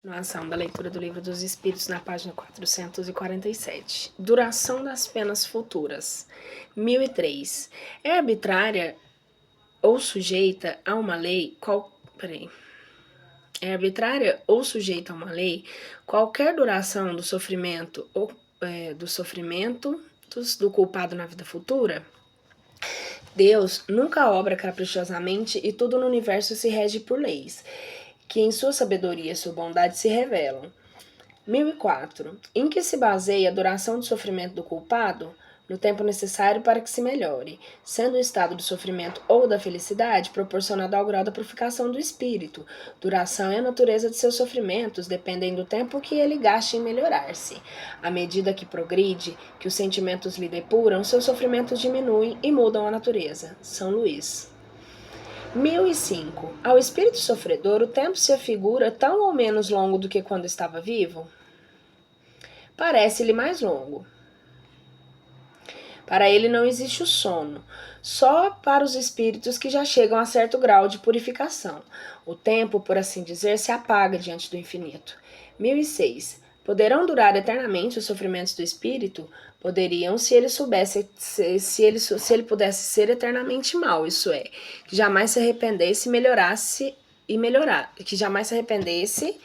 Continuação da leitura do Livro dos Espíritos na página 447. Duração das penas futuras. 1003. É arbitrária ou sujeita a uma lei É arbitrária ou sujeita a uma lei qualquer duração do sofrimento ou do culpado na vida futura? Deus nunca obra caprichosamente e tudo no universo se rege por leis, que em sua sabedoria e sua bondade se revelam. 1004. Em que se baseia a duração do sofrimento do culpado? No tempo necessário para que se melhore, sendo o estado do sofrimento ou da felicidade proporcionado ao grau da purificação do espírito. Duração e a natureza de seus sofrimentos dependem do tempo que ele gaste em melhorar-se. À medida que progride, que os sentimentos lhe depuram, seus sofrimentos diminuem e mudam a natureza. São Luís. 1005. Ao espírito sofredor, o tempo se afigura tão ou menos longo do que quando estava vivo? Parece-lhe mais longo. Para ele não existe o sono, só para os espíritos que já chegam a certo grau de purificação. O tempo, por assim dizer, se apaga diante do infinito. 1006. Poderão durar eternamente os sofrimentos do espírito? Poderiam, se ele se ele pudesse ser eternamente mau, isso é, que jamais se arrependesse, que jamais se arrependesse,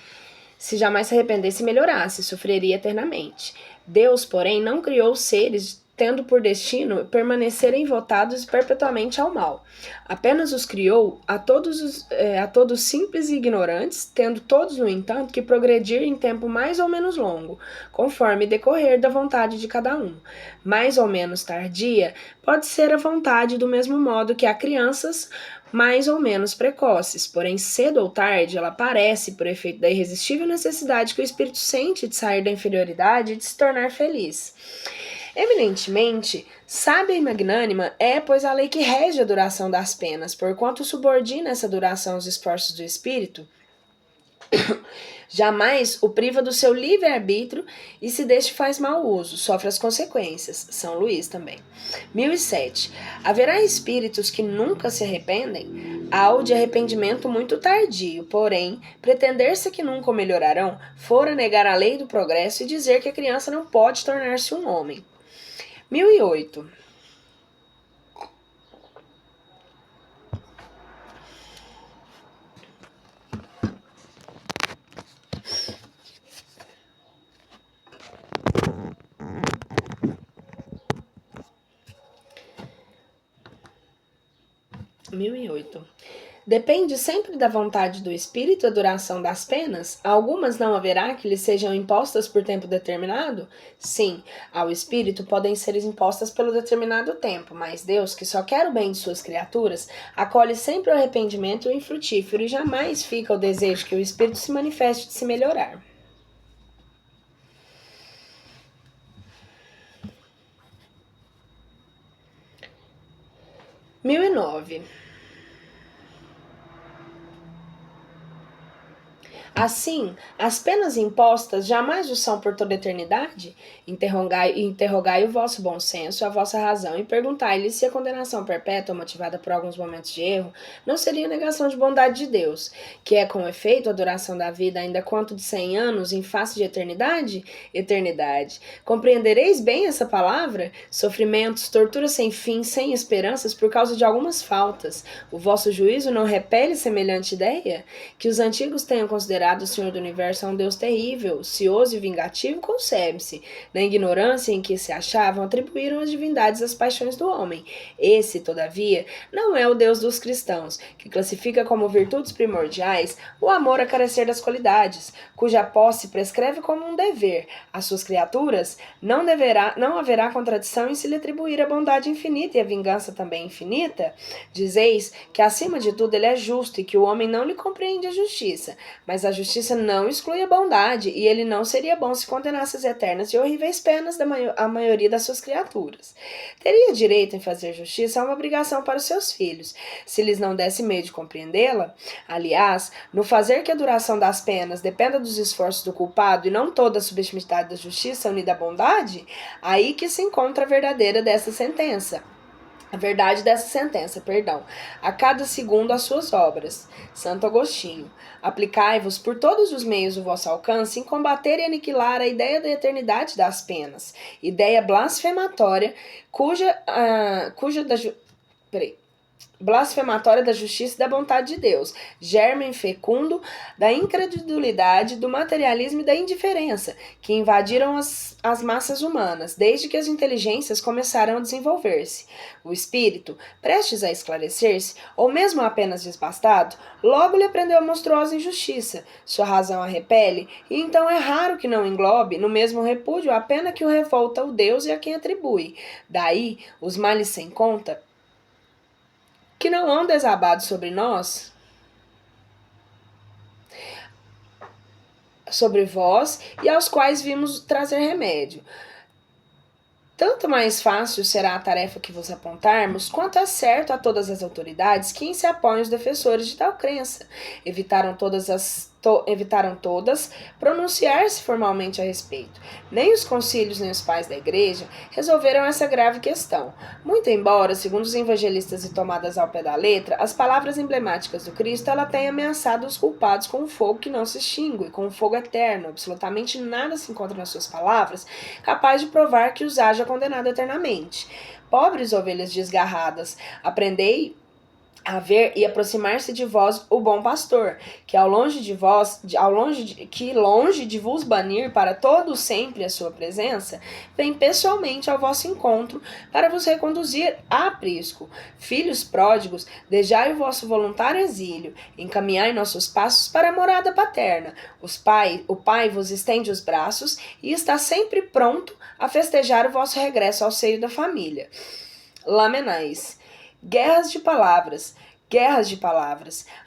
se jamais se arrependesse e melhorasse, sofreria eternamente. Deus, porém, não criou seres tendo por destino permanecerem votados perpetuamente ao mal. Apenas os criou a todos simples e ignorantes, tendo todos, no entanto, que progredir em tempo mais ou menos longo, conforme decorrer da vontade de cada um. Mais ou menos tardia pode ser a vontade, do mesmo modo que há crianças mais ou menos precoces, porém cedo ou tarde ela aparece por efeito da irresistível necessidade que o espírito sente de sair da inferioridade e de se tornar feliz. Eminentemente, sábia e magnânima é, pois, a lei que rege a duração das penas, porquanto subordina essa duração aos esforços do espírito, jamais o priva do seu livre-arbítrio e se deste faz mau uso, sofre as consequências. São Luís também. 1007. Haverá espíritos que nunca se arrependem? Há o de arrependimento muito tardio, porém, pretender-se que nunca o melhorarão, fora negar a lei do progresso e dizer que a criança não pode tornar-se um homem. 1008. Depende sempre da vontade do espírito a duração das penas? Algumas não haverá que lhe sejam impostas por tempo determinado? Sim, ao espírito podem ser impostas pelo determinado tempo, mas Deus, que só quer o bem de suas criaturas, acolhe sempre o arrependimento infrutífero e jamais fica o desejo que o espírito se manifeste de se melhorar. 1009. Assim, as penas impostas jamais o são por toda a eternidade? Interrogai o vosso bom senso, a vossa razão, e perguntai-lhe se a condenação perpétua, motivada por alguns momentos de erro, não seria negação de bondade de Deus, que é, com efeito, a duração da vida ainda quanto de 100 anos em face de eternidade? Eternidade. Compreendereis bem essa palavra? Sofrimentos, torturas sem fim, sem esperanças, por causa de algumas faltas. O vosso juízo não repele semelhante ideia? Que os antigos tenham considerado o Senhor do Universo é um Deus terrível, cioso e vingativo, concebe-se. Na ignorância em que se achavam, atribuíram as divindades às paixões do homem. Esse, todavia, não é o Deus dos cristãos, que classifica como virtudes primordiais o amor a carecer das qualidades, cuja posse prescreve como um dever. Às suas criaturas não haverá contradição em se lhe atribuir a bondade infinita e a vingança também infinita? Dizeis que, acima de tudo, ele é justo e que o homem não lhe compreende a justiça, mas a justiça não exclui a bondade, e ele não seria bom se condenasse as eternas e horríveis penas a maioria das suas criaturas. Teria direito em fazer justiça a uma obrigação para os seus filhos, se lhes não desse meio de compreendê-la? Aliás, no fazer que a duração das penas dependa dos esforços do culpado e não toda a subjetividade da justiça unida à bondade, aí que se encontra a verdadeira dessa sentença. A verdade dessa sentença, perdão. A cada segundo as suas obras. Santo Agostinho. Aplicai-vos por todos os meios do vosso alcance em combater e aniquilar a ideia da eternidade das penas. Ideia blasfematória, blasfematória da justiça e da vontade de Deus, germen fecundo da incredulidade, do materialismo e da indiferença, que invadiram as massas humanas, desde que as inteligências começaram a desenvolver-se. O espírito, prestes a esclarecer-se, ou mesmo apenas desbastado, logo lhe aprendeu a monstruosa injustiça, sua razão a repele, e então é raro que não englobe, no mesmo repúdio, a pena que o revolta o Deus e a quem atribui. Daí, os males sem conta, que não hão desabado sobre nós, sobre vós, e aos quais vimos trazer remédio. Tanto mais fácil será a tarefa que vos apontarmos, quanto é certo a todas as autoridades que em se apoiam os defensores de tal crença. Evitaram todas pronunciar-se formalmente a respeito. Nem os concílios nem os pais da igreja resolveram essa grave questão. Muito embora, segundo os evangelistas e tomadas ao pé da letra, as palavras emblemáticas do Cristo ela tenha ameaçado os culpados com um fogo que não se extingue, com um fogo eterno. Absolutamente nada se encontra nas suas palavras capaz de provar que os haja condenado eternamente. Pobres ovelhas desgarradas, aprendei a ver e aproximar-se de vós o bom pastor, que longe de vos banir para todo sempre a sua presença, vem pessoalmente ao vosso encontro para vos reconduzir a aprisco. Filhos pródigos, deixai o vosso voluntário exílio, encaminhai nossos passos para a morada paterna. O Pai vos estende os braços e está sempre pronto a festejar o vosso regresso ao seio da família. Lamenais. Guerras de palavras.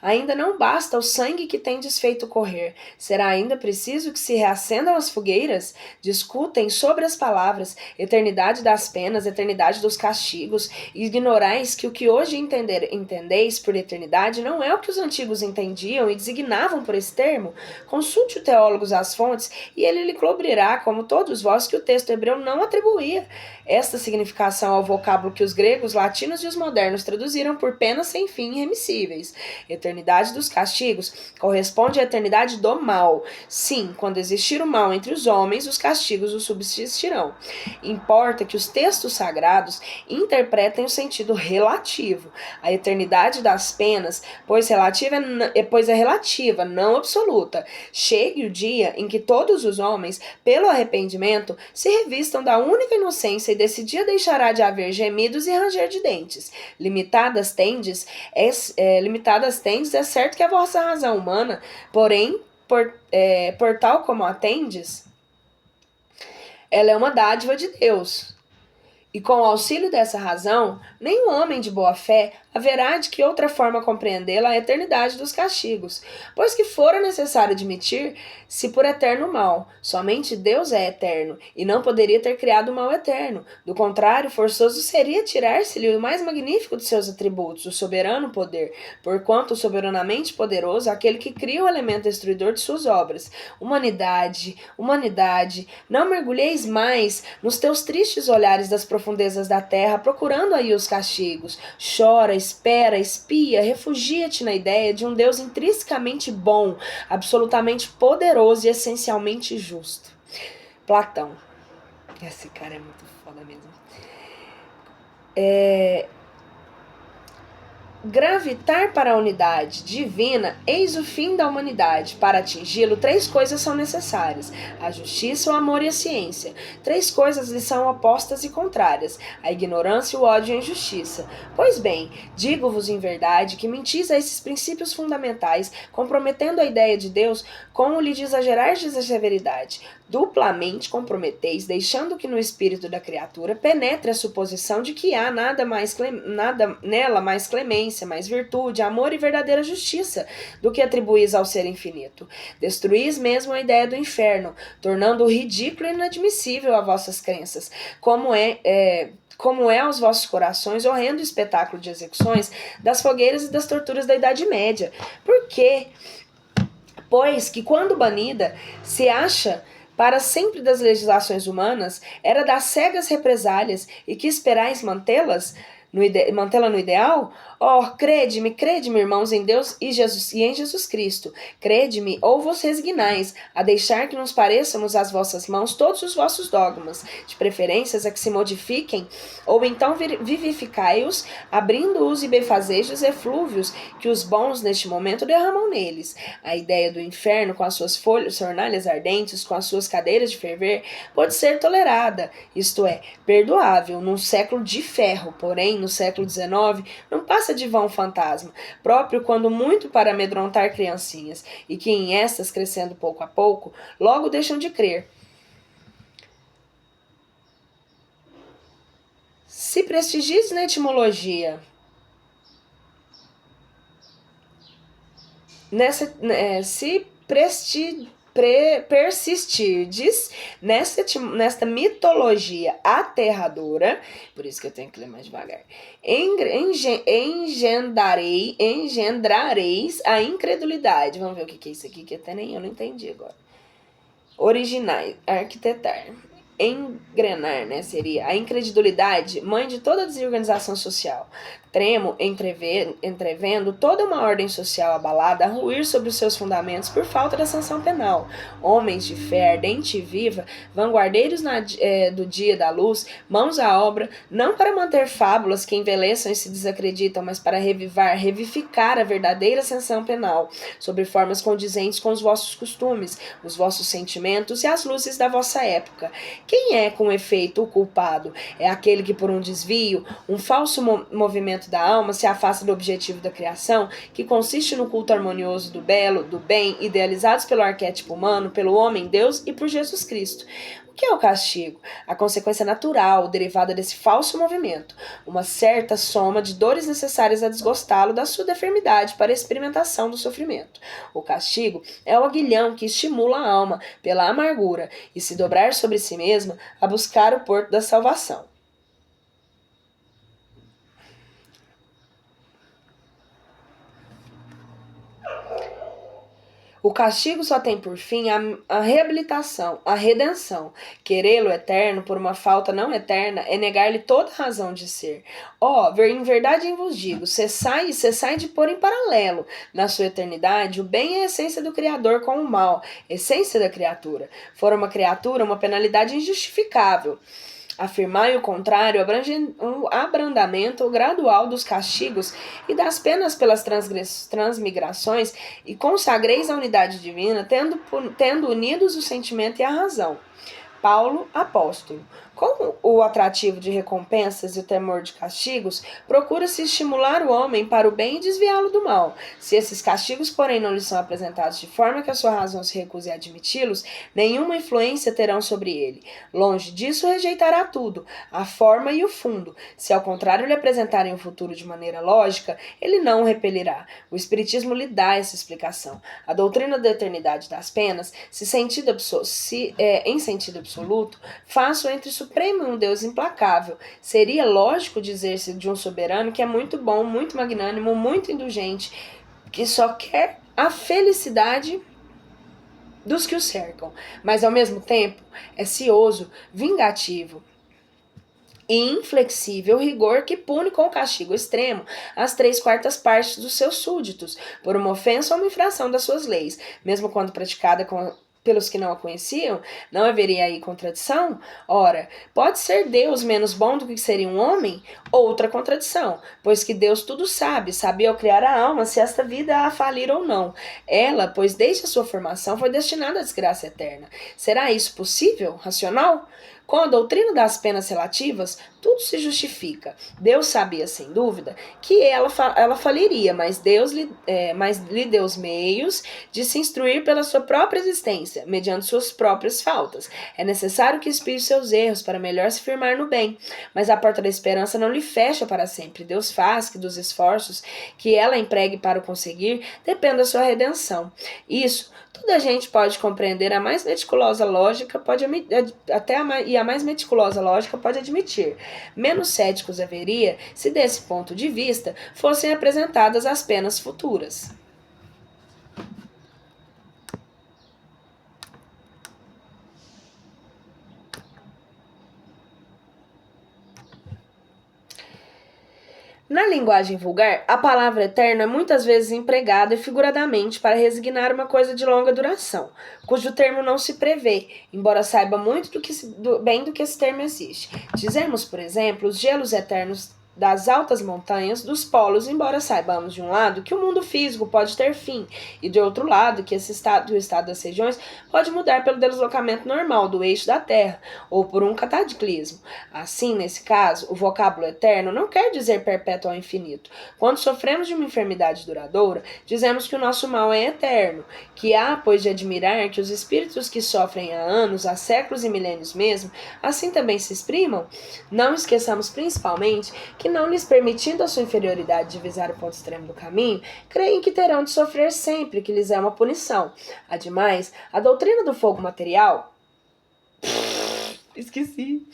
Ainda não basta o sangue que tendes feito correr. Será ainda preciso que se reacendam as fogueiras? Discutem sobre as palavras, eternidade das penas, eternidade dos castigos, e ignorais que o que hoje entendeis por eternidade não é o que os antigos entendiam e designavam por esse termo? Consulte o teólogo às fontes, e ele lhe cobrirá, como todos vós, que o texto hebreu não atribuía esta significação ao vocábulo que os gregos, latinos e os modernos traduziram por penas sem fim e irremissíveis. Eternidade dos castigos corresponde à eternidade do mal. Sim, quando existir o mal entre os homens, os castigos o subsistirão. Importa que os textos sagrados interpretem o sentido relativo. A eternidade das penas, pois é relativa, não absoluta. Chegue o dia em que todos os homens, pelo arrependimento, se revistam da única inocência e desse dia deixará de haver gemidos e ranger de dentes. Limitadas tendes, é certo que a vossa razão humana, porém, por tal como a tendes, ela é uma dádiva de Deus. E com o auxílio dessa razão, nenhum homem de boa fé haverá de que outra forma compreendê-la a eternidade dos castigos, pois que fora necessário admitir-se por eterno mal. Somente Deus é eterno, e não poderia ter criado o mal eterno. Do contrário, forçoso seria tirar-se-lhe o mais magnífico de seus atributos, o soberano poder, porquanto soberanamente poderoso aquele que cria o elemento destruidor de suas obras. Humanidade, não mergulheis mais nos teus tristes olhares das profundezas da terra, procurando aí os castigos. Chora, espera, espia, refugia-te na ideia de um Deus intrinsecamente bom, absolutamente poderoso e essencialmente justo. Platão. Esse cara é muito foda mesmo. Gravitar para a unidade divina, eis o fim da humanidade. Para atingi-lo, 3 coisas são necessárias: a justiça, o amor e a ciência. 3 coisas lhe são opostas e contrárias: a ignorância, o ódio e a injustiça. Pois bem, digo-vos em verdade que mentis a esses princípios fundamentais, comprometendo a ideia de Deus com o lhe exagerardes a severidade. Duplamente comprometeis, deixando que no espírito da criatura penetre a suposição de que há nada nela mais clemência, mais virtude, amor e verdadeira justiça do que atribuís ao ser infinito. Destruís mesmo a ideia do inferno, tornando-o ridículo e inadmissível a vossas crenças, como é aos vossos corações horrendo espetáculo de execuções das fogueiras e das torturas da Idade Média. Por quê? Pois que quando banida, se acha para sempre das legislações humanas, era das cegas represálias, e que esperais mantê-las? mantê-la no ideal? Oh, crede-me, irmãos, em Deus e em Jesus Cristo. Crede-me, ou vos resignais a deixar que nos pareçamos às vossas mãos todos os vossos dogmas, de preferências a que se modifiquem, ou então vivificai-os, abrindo-os e befazejos os eflúvios que os bons neste momento derramam neles. A ideia do inferno, com as suas fornalhas ardentes, com as suas cadeiras de ferver, pode ser tolerada, isto é, perdoável, num século de ferro, porém, no século XIX, não passa de vão fantasma, próprio quando muito para amedrontar criancinhas, e que em estas, crescendo pouco a pouco, logo deixam de crer. Se prestigis na etimologia, persistirdes nesta mitologia aterradora, por isso que eu tenho que ler mais devagar, engendrareis a incredulidade. Vamos ver o que é isso aqui, que até nem eu não entendi agora. Originais, arquitetar. Engrenar, né, seria a incredulidade, mãe de toda desorganização social. Tremo, entrevendo toda uma ordem social abalada a ruir sobre os seus fundamentos por falta da sanção penal. Homens de fé ardente e viva, vanguardeiros do dia da luz, mãos à obra, não para manter fábulas que envelheçam e se desacreditam, mas para revivificar a verdadeira sanção penal, sob formas condizentes com os vossos costumes, os vossos sentimentos e as luzes da vossa época. Quem é, com efeito, o culpado? É aquele que, por um desvio, um falso movimento da alma, se afasta do objetivo da criação, que consiste no culto harmonioso do belo, do bem, idealizados pelo arquétipo humano, pelo homem, Deus e por Jesus Cristo. O que é o castigo? A consequência natural, derivada desse falso movimento, uma certa soma de dores necessárias a desgostá-lo da sua deformidade para a experimentação do sofrimento. O castigo é o aguilhão que estimula a alma, pela amargura, e se dobrar sobre si mesma, a buscar o porto da salvação. O castigo só tem por fim a reabilitação, a redenção. Querê-lo eterno por uma falta não eterna é negar-lhe toda razão de ser. Em verdade vos digo, cessai de pôr em paralelo, na sua eternidade, o bem é a essência do Criador com o mal, essência da criatura. For uma criatura, uma penalidade injustificável. Afirmai o contrário, o abrandamento gradual dos castigos e das penas pelas transmigrações, e consagreis a unidade divina, tendo unidos o sentimento e a razão. Paulo, apóstolo. Com o atrativo de recompensas e o temor de castigos, procura-se estimular o homem para o bem e desviá-lo do mal. Se esses castigos, porém, não lhe são apresentados de forma que a sua razão se recuse a admiti-los, nenhuma influência terão sobre ele. Longe disso, rejeitará tudo, a forma e o fundo. Se, ao contrário, lhe apresentarem o futuro de maneira lógica, ele não o repelirá. O Espiritismo lhe dá essa explicação. A doutrina da eternidade das penas, em sentido absoluto, faço entre Supremo e um Deus implacável. Seria lógico dizer-se de um soberano que é muito bom, muito magnânimo, muito indulgente, que só quer a felicidade dos que o cercam, mas ao mesmo tempo é cioso, vingativo e inflexível rigor que pune com castigo extremo as 3/4 dos seus súditos, por uma ofensa ou uma infração das suas leis, mesmo quando praticada pelos que não a conheciam. Não haveria aí contradição? Ora, pode ser Deus menos bom do que seria um homem? Outra contradição, pois que Deus tudo sabe, sabia ao criar a alma se esta vida a falir ou não. Ela, pois desde a sua formação, foi destinada à desgraça eterna. Será isso possível? Racional? Com a doutrina das penas relativas, tudo se justifica. Deus sabia, sem dúvida, que ela faliria, mas lhe deu os meios de se instruir pela sua própria existência, mediante suas próprias faltas. É necessário que expie os seus erros para melhor se firmar no bem, mas a porta da esperança não lhe fecha para sempre. Deus faz que dos esforços que ela empregue para o conseguir, dependa a sua redenção. Isso toda a gente pode compreender, a mais meticulosa lógica pode a mais meticulosa lógica pode admitir. Menos céticos haveria se desse ponto de vista fossem apresentadas as penas futuras. Na linguagem vulgar, a palavra eterno é muitas vezes empregada figuradamente para resignar uma coisa de longa duração, cujo termo não se prevê, embora saiba muito bem do que esse termo existe. Dizemos, por exemplo, os gelos eternos das altas montanhas, dos polos, embora saibamos de um lado que o mundo físico pode ter fim, e de outro lado que o estado das regiões pode mudar pelo deslocamento normal do eixo da Terra, ou por um cataclismo. Assim, nesse caso, o vocábulo eterno não quer dizer perpétuo ao infinito. Quando sofremos de uma enfermidade duradoura, dizemos que o nosso mal é eterno, que há, pois, de admirar que os espíritos que sofrem há anos, há séculos e milênios mesmo, assim também se exprimam. Não esqueçamos principalmente que, não lhes permitindo a sua inferioridade divisar o ponto extremo do caminho, creem que terão de sofrer sempre, que lhes é uma punição. Ademais, a doutrina do fogo material... Esqueci.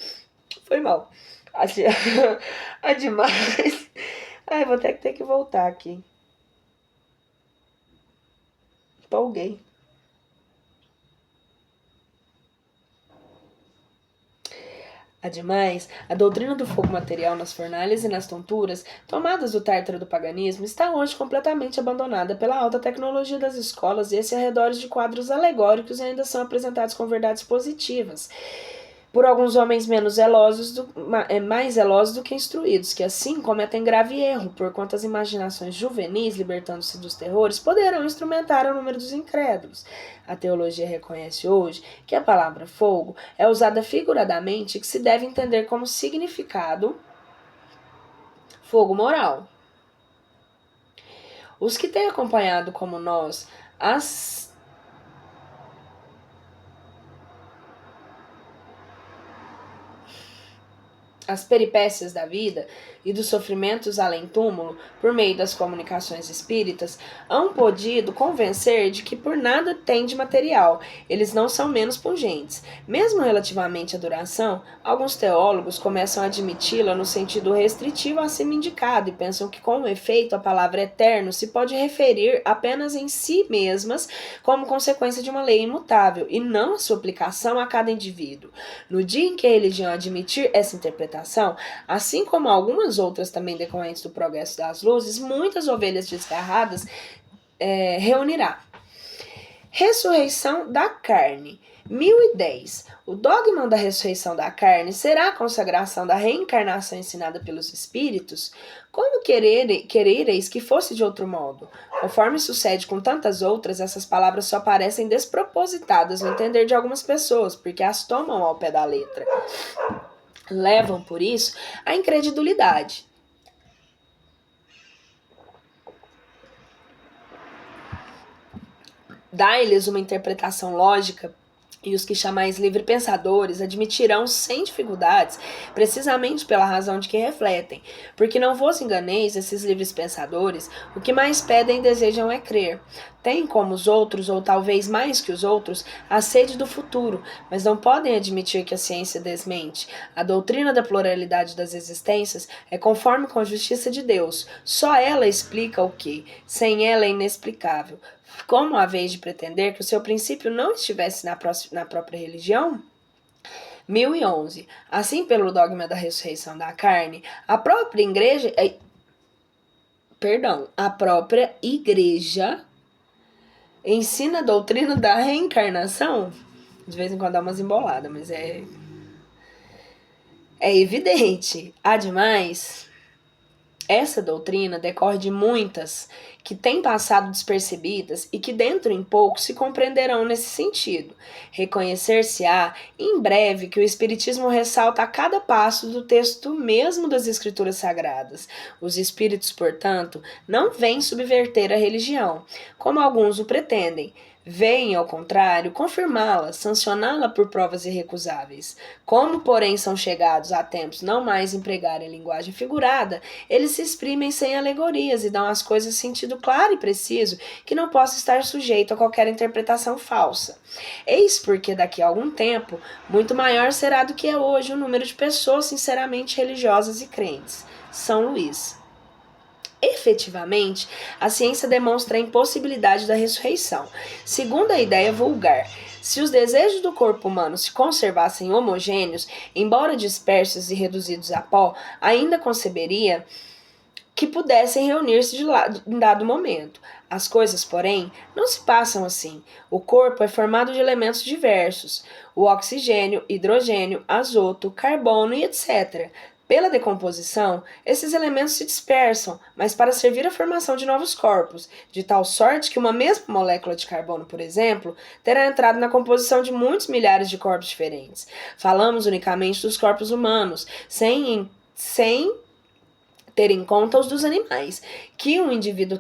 Foi mal. Ademais... Ai, vou até ter que voltar aqui. Empolguei. Ademais, a doutrina do fogo material nas fornalhas e nas tonturas, tomadas do tártaro do paganismo, está hoje completamente abandonada pela alta tecnologia das escolas e esses arredores de quadros alegóricos ainda são apresentados com verdades positivas por alguns homens mais zelosos do que instruídos, que assim cometem grave erro, porquanto as imaginações juvenis, libertando-se dos terrores, poderão instrumentar o número dos incrédulos. A teologia reconhece hoje que a palavra fogo é usada figuradamente e que se deve entender como significado fogo moral. Os que têm acompanhado como nós as peripécias da vida e dos sofrimentos além-túmulo, por meio das comunicações espíritas, hão podido convencer de que por nada tem de material, eles não são menos pungentes. Mesmo relativamente à duração, alguns teólogos começam a admiti-la no sentido restritivo acima indicado e pensam que, com efeito, a palavra eterno se pode referir apenas em si mesmas como consequência de uma lei imutável, e não a sua aplicação a cada indivíduo. No dia em que a religião admitir essa interpretação, assim como algumas outras também decorrentes do progresso das luzes, muitas ovelhas desgarradas reunirá. Ressurreição da carne. 1010. O dogma da ressurreição da carne será a consagração da reencarnação ensinada pelos espíritos? Como querereis que fosse de outro modo? Conforme sucede com tantas outras, essas palavras só parecem despropositadas no entender de algumas pessoas, porque as tomam ao pé da letra. Levam, por isso, à incredulidade. Dai-lhes uma interpretação lógica, e os que chamais livre-pensadores admitirão sem dificuldades, precisamente pela razão de que refletem. Porque não vos enganeis, esses livres pensadores, o que mais pedem e desejam é crer. Têm, como os outros, ou talvez mais que os outros, a sede do futuro, mas não podem admitir que a ciência desmente. A doutrina da pluralidade das existências é conforme com a justiça de Deus. Só ela explica o que, sem ela é inexplicável. Como a vez de pretender que o seu princípio não estivesse na própria religião? 1011. Assim, pelo dogma da ressurreição da carne, a própria igreja ensina a doutrina da reencarnação. De vez em quando dá umas emboladas, mas é evidente. Ademais, essa doutrina decorre de muitas que têm passado despercebidas e que dentro em pouco se compreenderão nesse sentido. Reconhecer-se-á em breve que o Espiritismo ressalta a cada passo do texto mesmo das Escrituras Sagradas. Os espíritos, portanto, não vêm subverter a religião, como alguns o pretendem. Vêm, ao contrário, confirmá-la, sancioná-la por provas irrecusáveis. Como, porém, são chegados a tempos não mais empregarem linguagem figurada, eles se exprimem sem alegorias e dão às coisas sentido claro e preciso que não possa estar sujeito a qualquer interpretação falsa. Eis porque daqui a algum tempo, muito maior será do que é hoje o número de pessoas sinceramente religiosas e crentes. São Luís. Efetivamente, a ciência demonstra a impossibilidade da ressurreição. Segundo a ideia vulgar, se os desejos do corpo humano se conservassem homogêneos, embora dispersos e reduzidos a pó, ainda conceberia que pudessem reunir-se em dado momento. As coisas, porém, não se passam assim. O corpo é formado de elementos diversos: o oxigênio, hidrogênio, azoto, carbono e etc. Pela decomposição, esses elementos se dispersam, mas para servir à formação de novos corpos, de tal sorte que uma mesma molécula de carbono, por exemplo, terá entrado na composição de muitos milhares de corpos diferentes. Falamos unicamente dos corpos humanos, sem ter em conta os dos animais, que um indivíduo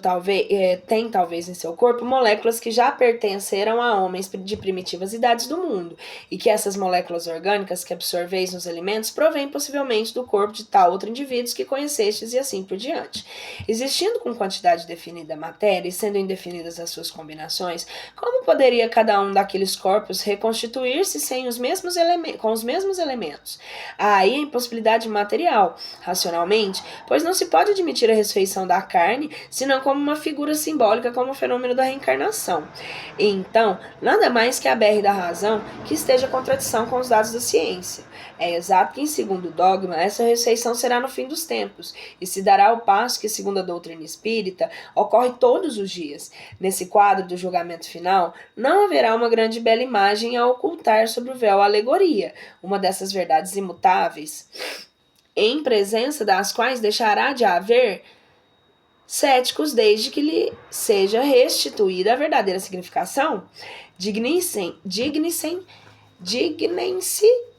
tem talvez em seu corpo moléculas que já pertenceram a homens de primitivas idades do mundo, e que essas moléculas orgânicas que absorveis nos alimentos provêm possivelmente do corpo de tal outro indivíduo que conhecestes e assim por diante. Existindo com quantidade definida a matéria e sendo indefinidas as suas combinações, como poderia cada um daqueles corpos reconstituir-se sem com os mesmos elementos? Há aí a impossibilidade material, racionalmente, pois não se pode admitir a ressurreição da carne, senão como uma figura simbólica, como o fenômeno da reencarnação. E então, nada mais que a BR da razão que esteja em contradição com os dados da ciência. É exato que, em segundo o dogma, essa ressurreição será no fim dos tempos, e se dará ao passo que, segundo a doutrina espírita, ocorre todos os dias. Nesse quadro do julgamento final, não haverá uma grande e bela imagem a ocultar sobre o véu a alegoria, uma dessas verdades imutáveis, em presença das quais deixará de haver céticos desde que lhe seja restituída a verdadeira significação. Dignem-se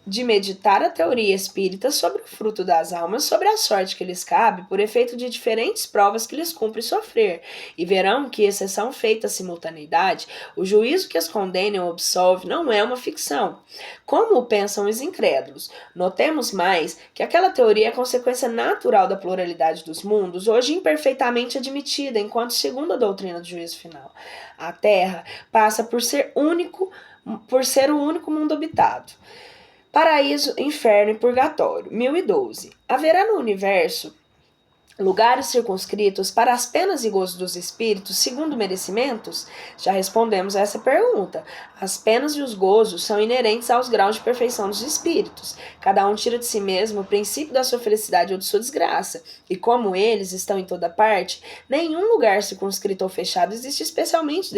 de meditar a teoria espírita sobre o fruto das almas, sobre a sorte que lhes cabe, por efeito de diferentes provas que lhes cumpre sofrer, e verão que, exceção feita à simultaneidade, o juízo que as condena ou absolve não é uma ficção, como o pensam os incrédulos. Notemos mais que aquela teoria é consequência natural da pluralidade dos mundos, hoje imperfeitamente admitida, enquanto, segundo a doutrina do juízo final, a Terra passa por ser o único mundo habitado. Paraíso, Inferno e Purgatório. 1012. Haverá no universo lugares circunscritos para as penas e gozos dos espíritos segundo merecimentos? Já respondemos a essa pergunta. As penas e os gozos são inerentes aos graus de perfeição dos espíritos. Cada um tira de si mesmo o princípio da sua felicidade ou de sua desgraça. E como eles estão em toda parte, nenhum lugar circunscrito ou fechado existe especialmente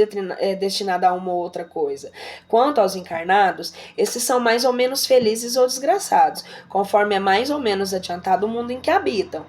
destinado a uma ou outra coisa. Quanto aos encarnados, esses são mais ou menos felizes ou desgraçados, conforme é mais ou menos adiantado o mundo em que habitam.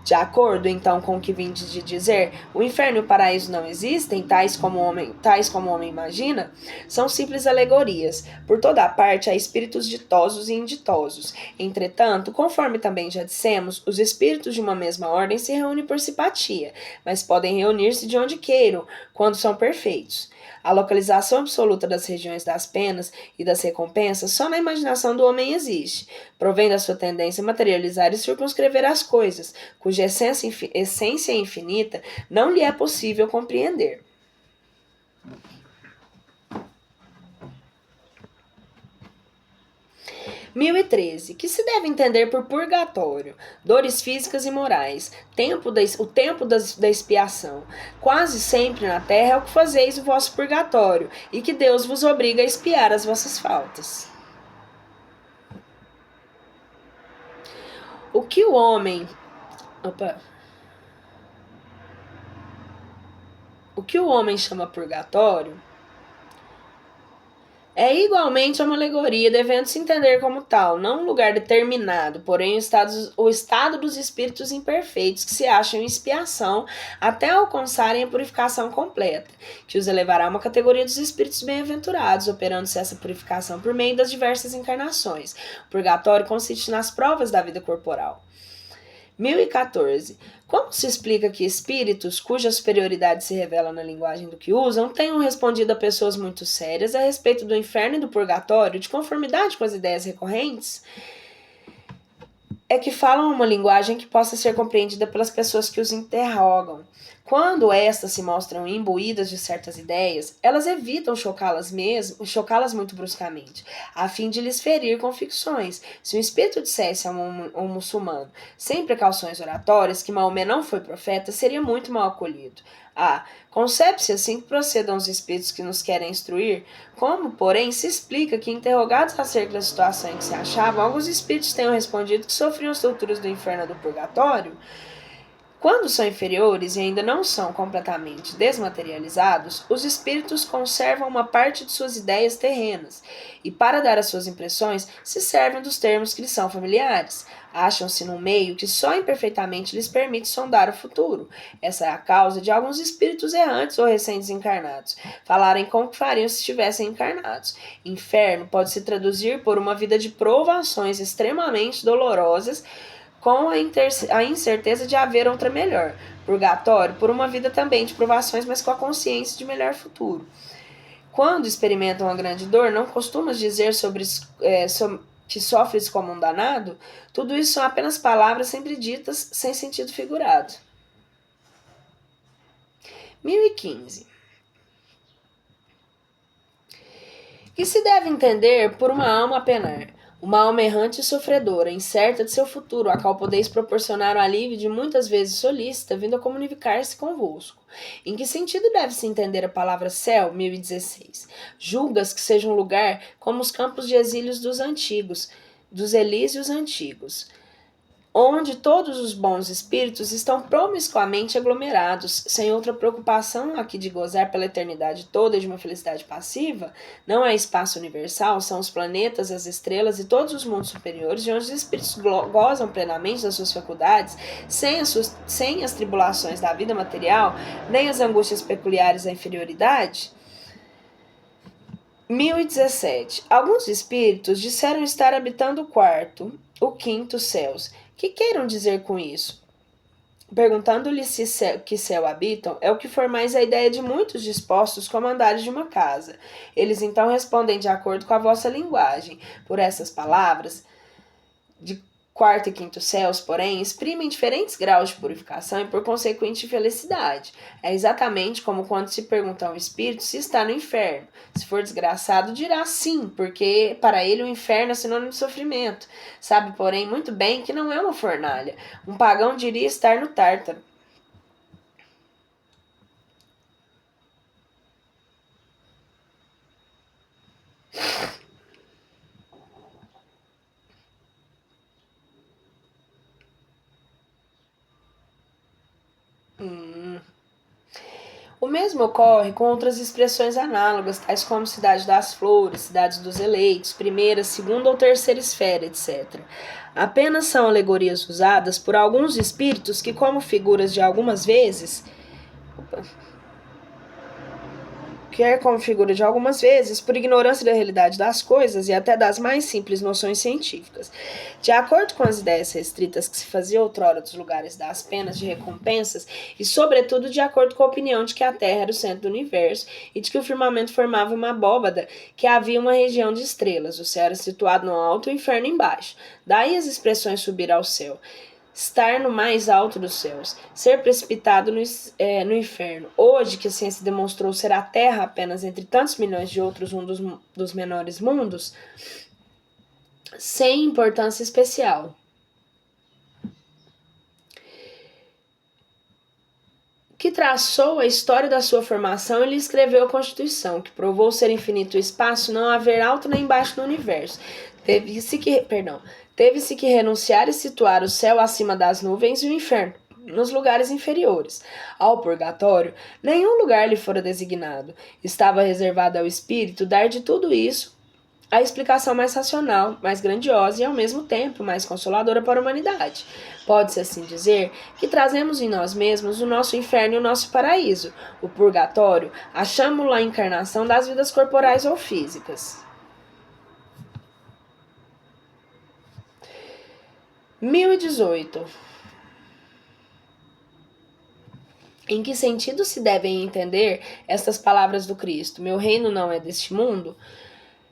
De acordo, então, com o que vim de dizer, o inferno e o paraíso não existem, tais como o homem imagina, são simples alegorias. Por toda a parte há espíritos ditosos e inditosos. Entretanto, conforme também já dissemos, os espíritos de uma mesma ordem se reúnem por simpatia, mas podem reunir-se de onde queiram, quando são perfeitos. A localização absoluta das regiões das penas e das recompensas só na imaginação do homem existe, provém da sua tendência a materializar e circunscrever as coisas, cuja essência infinita não lhe é possível compreender. – 1013. Que se deve entender por purgatório? Dores físicas e morais. O tempo da expiação. Quase sempre na terra é o que fazeis o vosso purgatório, e que Deus vos obriga a expiar as vossas faltas. O que o homem chama purgatório é igualmente uma alegoria, devendo se entender como tal, não um lugar determinado, porém o estado dos espíritos imperfeitos que se acham em expiação até alcançarem a purificação completa, que os elevará a uma categoria dos espíritos bem-aventurados, operando-se essa purificação por meio das diversas encarnações. O purgatório consiste nas provas da vida corporal. 1014. Como se explica que espíritos, cuja superioridade se revela na linguagem do que usam, tenham respondido a pessoas muito sérias a respeito do inferno e do purgatório, de conformidade com as ideias recorrentes? É que falam uma linguagem que possa ser compreendida pelas pessoas que os interrogam. Quando estas se mostram imbuídas de certas ideias, elas evitam chocá-las muito bruscamente, a fim de lhes ferir convicções. Se um espírito dissesse a um muçulmano, sem precauções oratórias, que Maomé não foi profeta, seria muito mal acolhido. Concebe-se assim que procedam os espíritos que nos querem instruir? Como, porém, se explica que, interrogados acerca da situação em que se achavam, alguns espíritos tenham respondido que sofriam as torturas do inferno e do purgatório? Quando são inferiores e ainda não são completamente desmaterializados, os espíritos conservam uma parte de suas ideias terrenas e, para dar as suas impressões, se servem dos termos que lhes são familiares. Acham-se num meio que só imperfeitamente lhes permite sondar o futuro. Essa é a causa de alguns espíritos errantes ou recém-desencarnados falarem como que fariam se estivessem encarnados. Inferno pode se traduzir por uma vida de provações extremamente dolorosas, com a incerteza de haver outra melhor. Purgatório, por uma vida também de provações, mas com a consciência de melhor futuro. Quando experimentam a grande dor, não costumas dizer que sofres como um danado? Tudo isso são apenas palavras sempre ditas, sem sentido figurado. 1015. Que se deve entender por uma alma a penar? Uma alma errante e sofredora, incerta de seu futuro, a qual podeis proporcionar o alívio de muitas vezes solícita, vindo a comunicar-se convosco. Em que sentido deve-se entender a palavra céu? 1016. Julgas que seja um lugar como os campos de exílios dos antigos, dos Elíseos antigos, onde todos os bons espíritos estão promiscuamente aglomerados, sem outra preocupação aqui de gozar pela eternidade toda de uma felicidade passiva. Não há espaço universal, são os planetas, as estrelas e todos os mundos superiores, de onde os espíritos gozam plenamente das suas faculdades, sem as tribulações da vida material, nem as angústias peculiares da inferioridade. 1017. Alguns espíritos disseram estar habitando o quinto céus. Que queiram dizer com isso? Perguntando-lhe que céu habitam, é o que formais a ideia de muitos dispostos comandares de uma casa. Eles então respondem de acordo com a vossa linguagem. Por essas palavras, de quarto e quinto céus, porém, exprimem diferentes graus de purificação e, por consequente, felicidade. É exatamente como quando se pergunta a um espírito se está no inferno. Se for desgraçado, dirá sim, porque para ele o inferno é sinônimo de sofrimento. Sabe, porém, muito bem que não é uma fornalha. Um pagão diria estar no Tártaro. O mesmo ocorre com outras expressões análogas, tais como cidade das flores, cidades dos eleitos, primeira, segunda ou terceira esfera, etc. Apenas são alegorias usadas por alguns espíritos que, como figuras de algumas vezes, por ignorância da realidade das coisas e até das mais simples noções científicas. De acordo com as ideias restritas que se fazia outrora dos lugares das penas de recompensas, e sobretudo de acordo com a opinião de que a Terra era o centro do universo e de que o firmamento formava uma abóbada, que havia uma região de estrelas, o céu era situado no alto e o inferno embaixo. Daí as expressões subir ao céu, estar no mais alto dos céus, ser precipitado no inferno. Hoje, que a ciência demonstrou ser a Terra apenas entre tantos milhões de outros dos menores mundos, sem importância especial. Que traçou a história da sua formação e lhe escreveu a Constituição, que provou ser infinito o espaço, não haver alto nem baixo no universo. Teve-se que renunciar e situar o céu acima das nuvens e o inferno nos lugares inferiores. Ao purgatório, nenhum lugar lhe fora designado. Estava reservado ao espírito dar de tudo isso a explicação mais racional, mais grandiosa e, ao mesmo tempo, mais consoladora para a humanidade. Pode-se assim dizer que trazemos em nós mesmos o nosso inferno e o nosso paraíso. O purgatório, achamo-lo a encarnação das vidas corporais ou físicas. 1018. Em que sentido se devem entender estas palavras do Cristo? Meu reino não é deste mundo?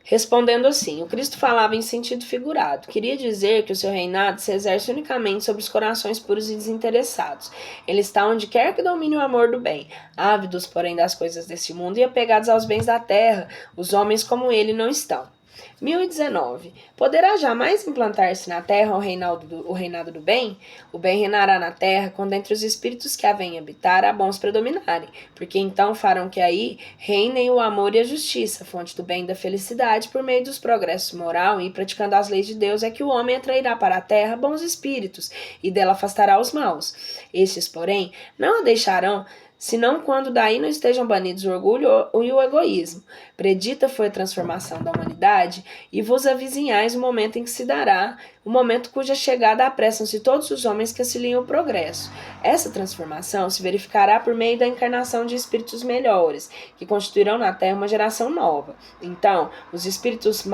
Respondendo assim, o Cristo falava em sentido figurado. Queria dizer que o seu reinado se exerce unicamente sobre os corações puros e desinteressados. Ele está onde quer que domine o amor do bem. Ávidos, porém, das coisas deste mundo e apegados aos bens da terra, os homens como ele não estão. 1019. Poderá jamais implantar-se na terra o reinado do bem? O bem reinará na terra quando entre os espíritos que a vêm habitar há bons predominarem, porque então farão que aí reinem o amor e a justiça, fonte do bem e da felicidade, por meio dos progressos moral e praticando as leis de Deus é que o homem atrairá para a terra bons espíritos e dela afastará os maus. Estes, porém, não a deixarão senão quando daí não estejam banidos o orgulho e o egoísmo. Predita foi a transformação da humanidade, e vos avizinhais o momento em que se dará, o momento cuja chegada apressam-se todos os homens que auxiliam o progresso. Essa transformação se verificará por meio da encarnação de espíritos melhores, que constituirão na Terra uma geração nova. Então, os espíritos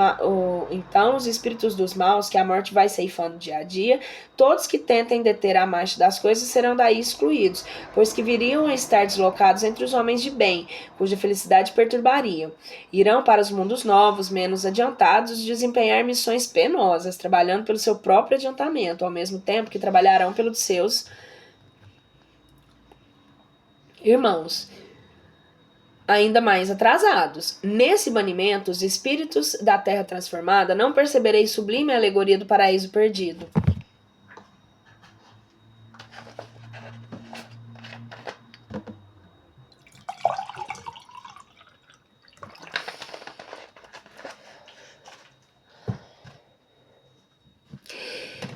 dos maus, que a morte vai ceifando dia a dia, todos que tentem deter a marcha das coisas serão daí excluídos, pois que viriam a estar deslocados entre os homens de bem, cuja felicidade perturbariam. Irão para os mundos novos, menos adiantados, desempenhar missões penosas, trabalhando pelo seu próprio adiantamento, ao mesmo tempo que trabalharão pelos seus irmãos ainda mais atrasados. Nesse banimento, os espíritos da terra transformada não percebereis sublime alegoria do paraíso perdido.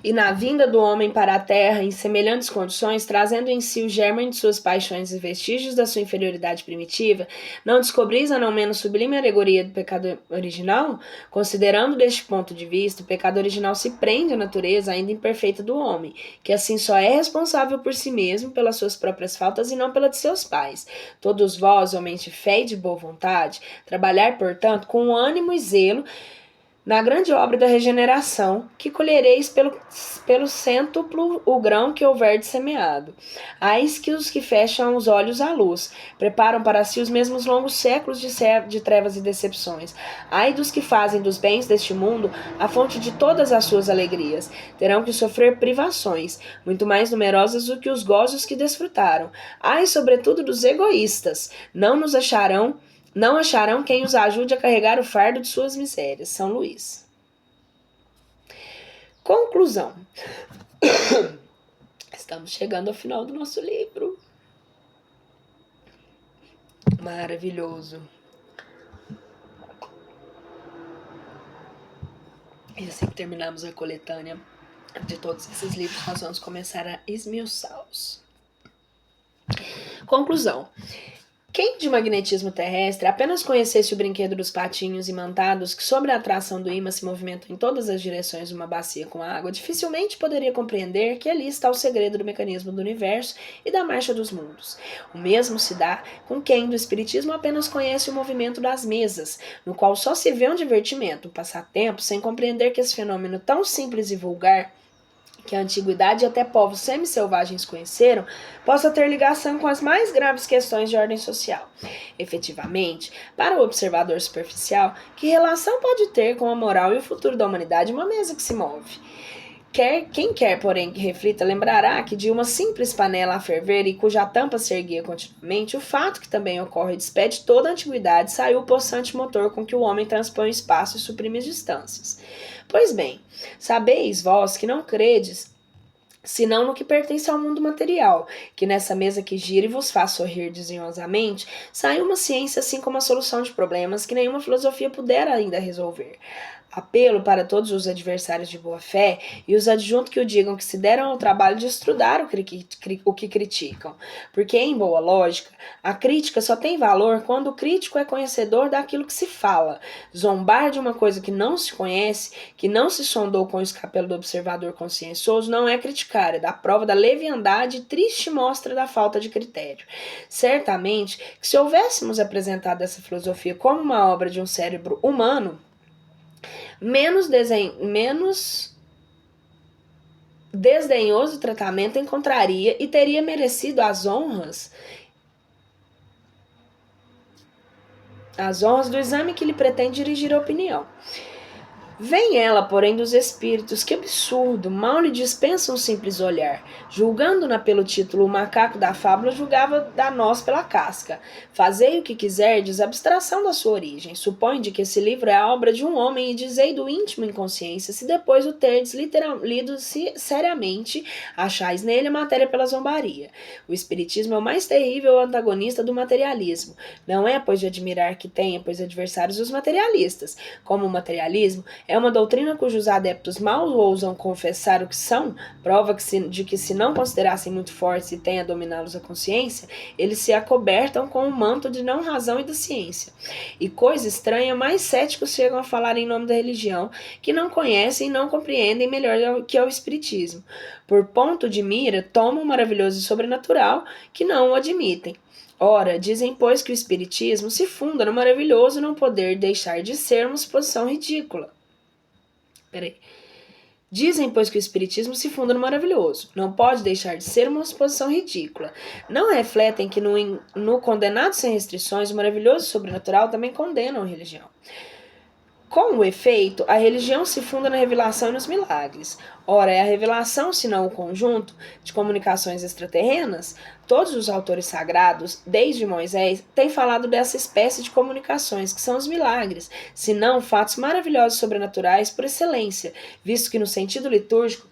E na vinda do homem para a terra, em semelhantes condições, trazendo em si o germen de suas paixões e vestígios da sua inferioridade primitiva, não descobris a não menos sublime alegoria do pecado original? Considerando deste ponto de vista, o pecado original se prende à natureza ainda imperfeita do homem, que assim só é responsável por si mesmo, pelas suas próprias faltas e não pela de seus pais. Todos vós, homens de fé e de boa vontade, trabalhar, portanto, com ânimo e zelo, na grande obra da regeneração, que colhereis pelo cêntuplo o grão que houverdes semeado. Ais que os que fecham os olhos à luz, preparam para si os mesmos longos séculos de trevas e decepções. Ai dos que fazem dos bens deste mundo a fonte de todas as suas alegrias. Terão que sofrer privações, muito mais numerosas do que os gozos que desfrutaram. Ai, sobretudo, dos egoístas. Não acharão quem os ajude a carregar o fardo de suas misérias. São Luís. Conclusão. Estamos chegando ao final do nosso livro. Maravilhoso. E assim que terminamos a coletânea de todos esses livros, nós vamos começar a esmiuçá-los. Conclusão. Quem de magnetismo terrestre apenas conhecesse o brinquedo dos patinhos imantados que sobre a atração do ímã se movimentam em todas as direções de uma bacia com água, dificilmente poderia compreender que ali está o segredo do mecanismo do universo e da marcha dos mundos. O mesmo se dá com quem do espiritismo apenas conhece o movimento das mesas, no qual só se vê um divertimento, um passatempo, sem compreender que esse fenômeno tão simples e vulgar que a antiguidade e até povos semi-selvagens conheceram, possa ter ligação com as mais graves questões de ordem social. Efetivamente, para o observador superficial, que relação pode ter com a moral e o futuro da humanidade uma mesa que se move? Quem quer, porém, que reflita, lembrará que de uma simples panela a ferver e cuja tampa se erguia continuamente, o fato que também ocorre despede toda a antiguidade, saiu o possante motor com que o homem transpõe o espaço e suprime as distâncias. Pois bem, sabeis vós que não credes senão no que pertence ao mundo material, que nessa mesa que gira e vos faz sorrir desdenhosamente, sai uma ciência assim como a solução de problemas que nenhuma filosofia pudera ainda resolver. Apelo para todos os adversários de boa fé e os adjuntos que o digam que se deram ao trabalho de estudar o que criticam, porque, em boa lógica, a crítica só tem valor quando o crítico é conhecedor daquilo que se fala. Zombar de uma coisa que não se conhece, que não se sondou com o escapelo do observador consciencioso, não é criticar, é dar prova da leviandade e triste mostra da falta de critério. Certamente que se houvéssemos apresentado essa filosofia como uma obra de um cérebro humano, menos desdenhoso tratamento encontraria e teria merecido as honras do exame que lhe pretende dirigir a opinião. Vem ela, porém, dos espíritos, que absurdo, mal lhe dispensa um simples olhar. Julgando-na pelo título, o macaco da fábula julgava da noz pela casca. Fazei o que quiserdes, abstração da sua origem. Supõe de que esse livro é a obra de um homem e dizei do íntimo em consciência, se depois o terdes lido seriamente, achais nele a matéria pela zombaria. O espiritismo é o mais terrível antagonista do materialismo. Não é, pois, de admirar que tenha, pois, adversários os materialistas. Como o materialismo é uma doutrina cujos adeptos mal ousam confessar o que são, prova de que se não considerassem muito fortes e tenha a dominá-los a consciência, eles se acobertam com o manto de não razão e da ciência. E coisa estranha, mais céticos chegam a falar em nome da religião, que não conhecem e não compreendem melhor que é o espiritismo. Por ponto de mira, tomam o maravilhoso e sobrenatural, que não o admitem. Ora, dizem, pois, que o espiritismo se funda no maravilhoso não poder deixar de ser uma suposição ridícula. Dizem, pois, que o espiritismo se funda no maravilhoso. Não pode deixar de ser uma suposição ridícula. Não refletem que no condenado sem restrições, o maravilhoso e sobrenatural também condenam a religião. Com o efeito, a religião se funda na revelação e nos milagres. Ora, é a revelação, se não o conjunto, de comunicações extraterrenas? Todos os autores sagrados, desde Moisés, têm falado dessa espécie de comunicações, que são os milagres, se não fatos maravilhosos sobrenaturais por excelência, visto que no sentido litúrgico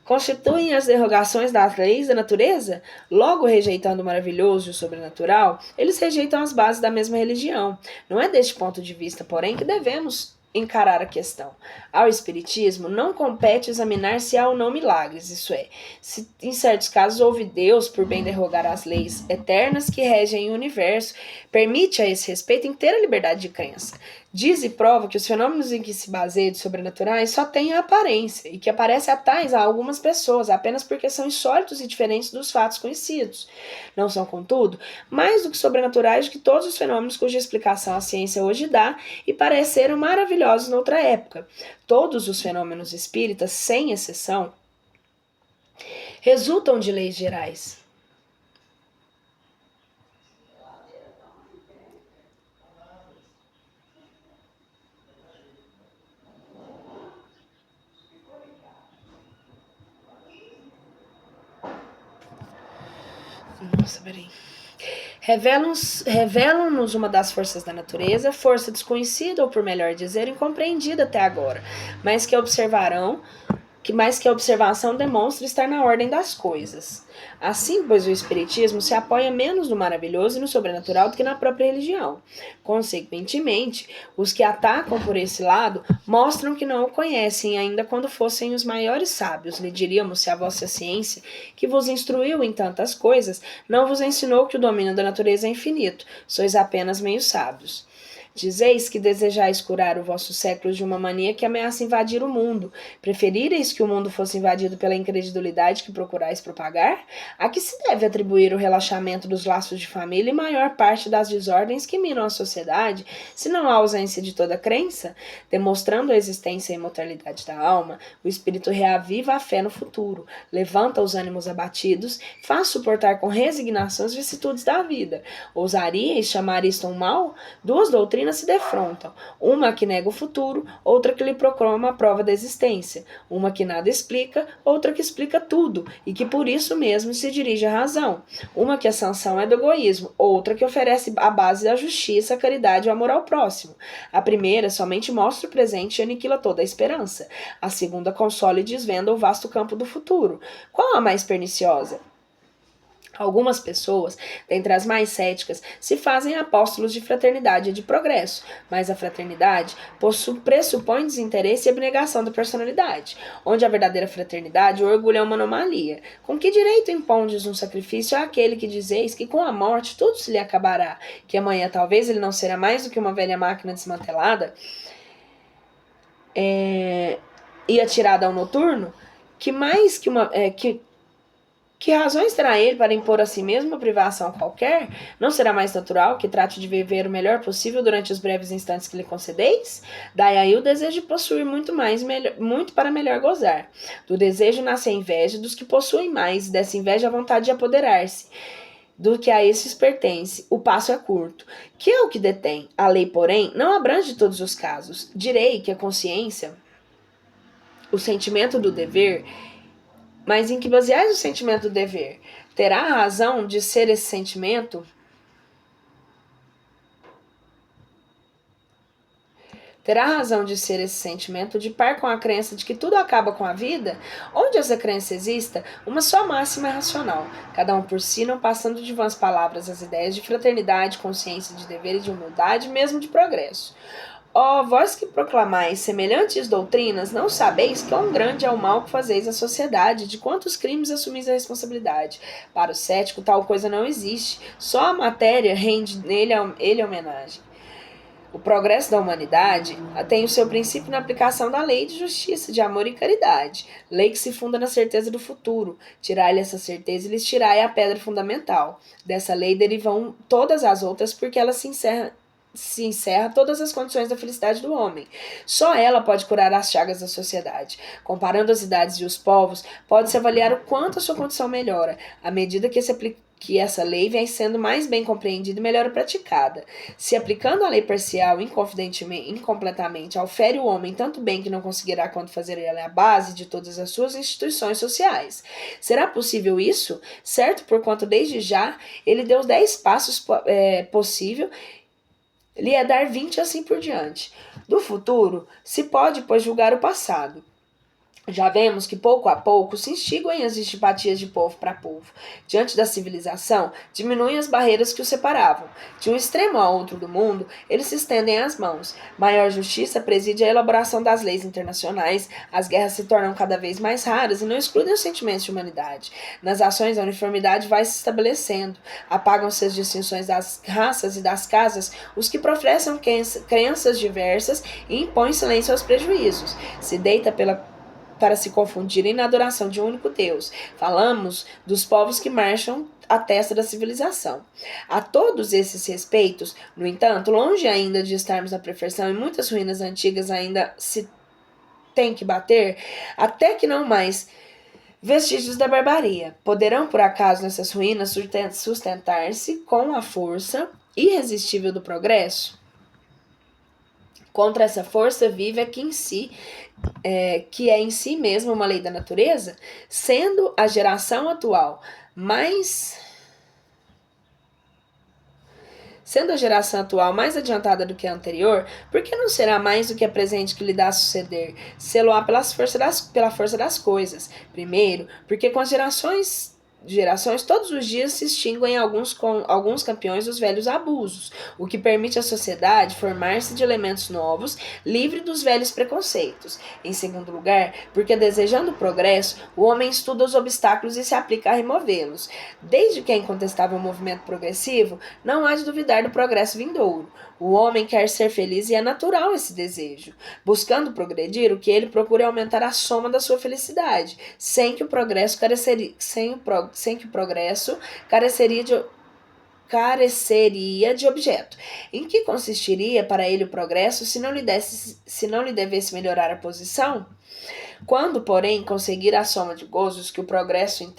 constituem as derrogações das leis da natureza? Logo, rejeitando o maravilhoso e o sobrenatural, eles rejeitam as bases da mesma religião. Não é deste ponto de vista, porém, que devemos encarar a questão. Ao espiritismo não compete examinar se há ou não milagres, isso é, se em certos casos houve Deus por bem derrogar as leis eternas que regem o universo, permite a esse respeito inteira liberdade de crença. Diz e prova que os fenômenos em que se baseia de sobrenaturais só têm a aparência e que aparecem a tais a algumas pessoas apenas porque são insólitos e diferentes dos fatos conhecidos. Não são, contudo, mais do que sobrenaturais do que todos os fenômenos cuja explicação a ciência hoje dá e pareceram maravilhosos noutra época. Todos os fenômenos espíritas, sem exceção, resultam de leis gerais. Nossa, peraí. Revelam-nos uma das forças da natureza, força desconhecida, ou por melhor dizer, incompreendida até agora, mas que a observação demonstra estar na ordem das coisas. Assim, pois, o espiritismo se apoia menos no maravilhoso e no sobrenatural do que na própria religião. Consequentemente, os que atacam por esse lado mostram que não o conhecem, ainda quando fossem os maiores sábios. Lhe diríamos, se a vossa ciência, que vos instruiu em tantas coisas, não vos ensinou que o domínio da natureza é infinito, sois apenas meio sábios. Dizeis que desejais curar o vosso século de uma mania que ameaça invadir o mundo. Preferíreis que o mundo fosse invadido pela incredulidade que procurais propagar? A que se deve atribuir o relaxamento dos laços de família e maior parte das desordens que minam a sociedade, se não a ausência de toda crença? Demonstrando a existência e a imortalidade da alma, o espírito reaviva a fé no futuro, levanta os ânimos abatidos, faz suportar com resignação as vicissitudes da vida. Ousaríeis chamar isto um mal? Duas doutrinas se defrontam, uma que nega o futuro, outra que lhe proclama a prova da existência, uma que nada explica, outra que explica tudo, e que por isso mesmo se dirige à razão, uma que a sanção é do egoísmo, outra que oferece a base da justiça, a caridade e o amor ao próximo. A primeira somente mostra o presente e aniquila toda a esperança, a segunda consola e desvenda o vasto campo do futuro. Qual a mais perniciosa? Algumas pessoas, dentre as mais céticas, se fazem apóstolos de fraternidade e de progresso, mas a fraternidade pressupõe desinteresse e abnegação da personalidade, onde a verdadeira fraternidade o orgulho é uma anomalia. Com que direito impondes um sacrifício àquele que dizeis que com a morte tudo se lhe acabará, que amanhã talvez ele não será mais do que uma velha máquina desmantelada e atirada ao noturno? Que razões terá ele para impor a si mesmo uma privação qualquer? Não será mais natural que trate de viver o melhor possível durante os breves instantes que lhe concedeis? Daí aí o desejo de possuir muito para melhor gozar. Do desejo nasce a inveja dos que possuem mais, e dessa inveja a vontade de apoderar-se. do que a esses pertence, o passo é curto. Que é o que detém? A lei, porém, não abrange todos os casos. Direi que a consciência, o sentimento do dever, mas em que baseais o sentimento do dever? Terá a razão de ser esse sentimento? Terá razão de ser esse sentimento de par com a crença de que tudo acaba com a vida? Onde essa crença exista, uma só máxima é racional, cada um por si, não passando de vãs palavras as ideias de fraternidade, consciência de dever e de humildade, mesmo de progresso. Ó, vós que proclamais semelhantes doutrinas, não sabeis quão grande é o mal que fazeis à sociedade, de quantos crimes assumis a responsabilidade. Para o cético, tal coisa não existe, só a matéria rende ele homenagem. O progresso da humanidade tem o seu princípio na aplicação da lei de justiça, de amor e caridade, lei que se funda na certeza do futuro. Tirai-lhe essa certeza e lhes tirai a pedra fundamental. Dessa lei derivam todas as outras, porque ela se encerra todas as condições da felicidade do homem. Só ela pode curar as chagas da sociedade. Comparando as idades e os povos, pode-se avaliar o quanto a sua condição melhora, à medida que essa lei vem sendo mais bem compreendida e melhor praticada. Se aplicando a lei parcial, incompletamente, aufere o homem tanto bem que não conseguirá quanto fazer ela a base de todas as suas instituições sociais. Será possível isso? Certo, porquanto desde já ele deu 10 passos possível, lhe é dar 20 assim por diante. Do futuro, se pode, pois, julgar o passado. Já vemos que pouco a pouco se extinguem as antipatias de povo para povo. Diante da civilização, diminuem as barreiras que os separavam. De um extremo ao outro do mundo, eles se estendem as mãos. Maior justiça preside a elaboração das leis internacionais, as guerras se tornam cada vez mais raras e não excludem os sentimentos de humanidade. Nas ações, a uniformidade vai se estabelecendo. Apagam-se as distinções das raças e das casas, os que professam crenças diversas e impõem silêncio aos prejuízos. Se deita para se confundirem na adoração de um único Deus. Falamos dos povos que marcham à testa da civilização. A todos esses respeitos, no entanto, longe ainda de estarmos na perfeição e muitas ruínas antigas ainda se tem que bater, até que não mais vestígios da barbaria. Poderão, por acaso, nessas ruínas sustentar-se com a força irresistível do progresso? Contra essa força viva que é em si mesma uma lei da natureza, sendo a geração atual mais adiantada do que a anterior, por que não será mais do que a presente que lhe dá a suceder? Sê-lo-á pela força das coisas. Primeiro, porque com as gerações todos os dias se extinguem alguns campeões dos velhos abusos, o que permite à sociedade formar-se de elementos novos, livre dos velhos preconceitos. Em segundo lugar, porque desejando o progresso, o homem estuda os obstáculos e se aplica a removê-los. Desde que é incontestável o movimento progressivo, não há de duvidar do progresso vindouro. O homem quer ser feliz e é natural esse desejo. Buscando progredir, o que ele procura é aumentar a soma da sua felicidade, sem que o progresso careceria de objeto. Em que consistiria para ele o progresso se não lhe devesse melhorar a posição? Quando, porém, conseguir a soma de gozos que o progresso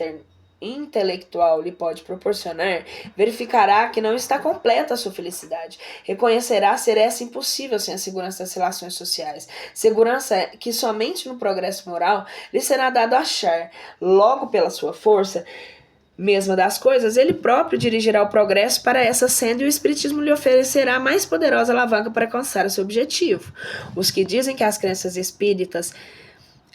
intelectual lhe pode proporcionar, verificará que não está completa a sua felicidade. Reconhecerá ser essa impossível sem a segurança das relações sociais. Segurança que somente no progresso moral lhe será dado achar. Logo, pela sua força mesma das coisas, ele próprio dirigirá o progresso para essa senda e o espiritismo lhe oferecerá a mais poderosa alavanca para alcançar o seu objetivo. Os que dizem que as crenças espíritas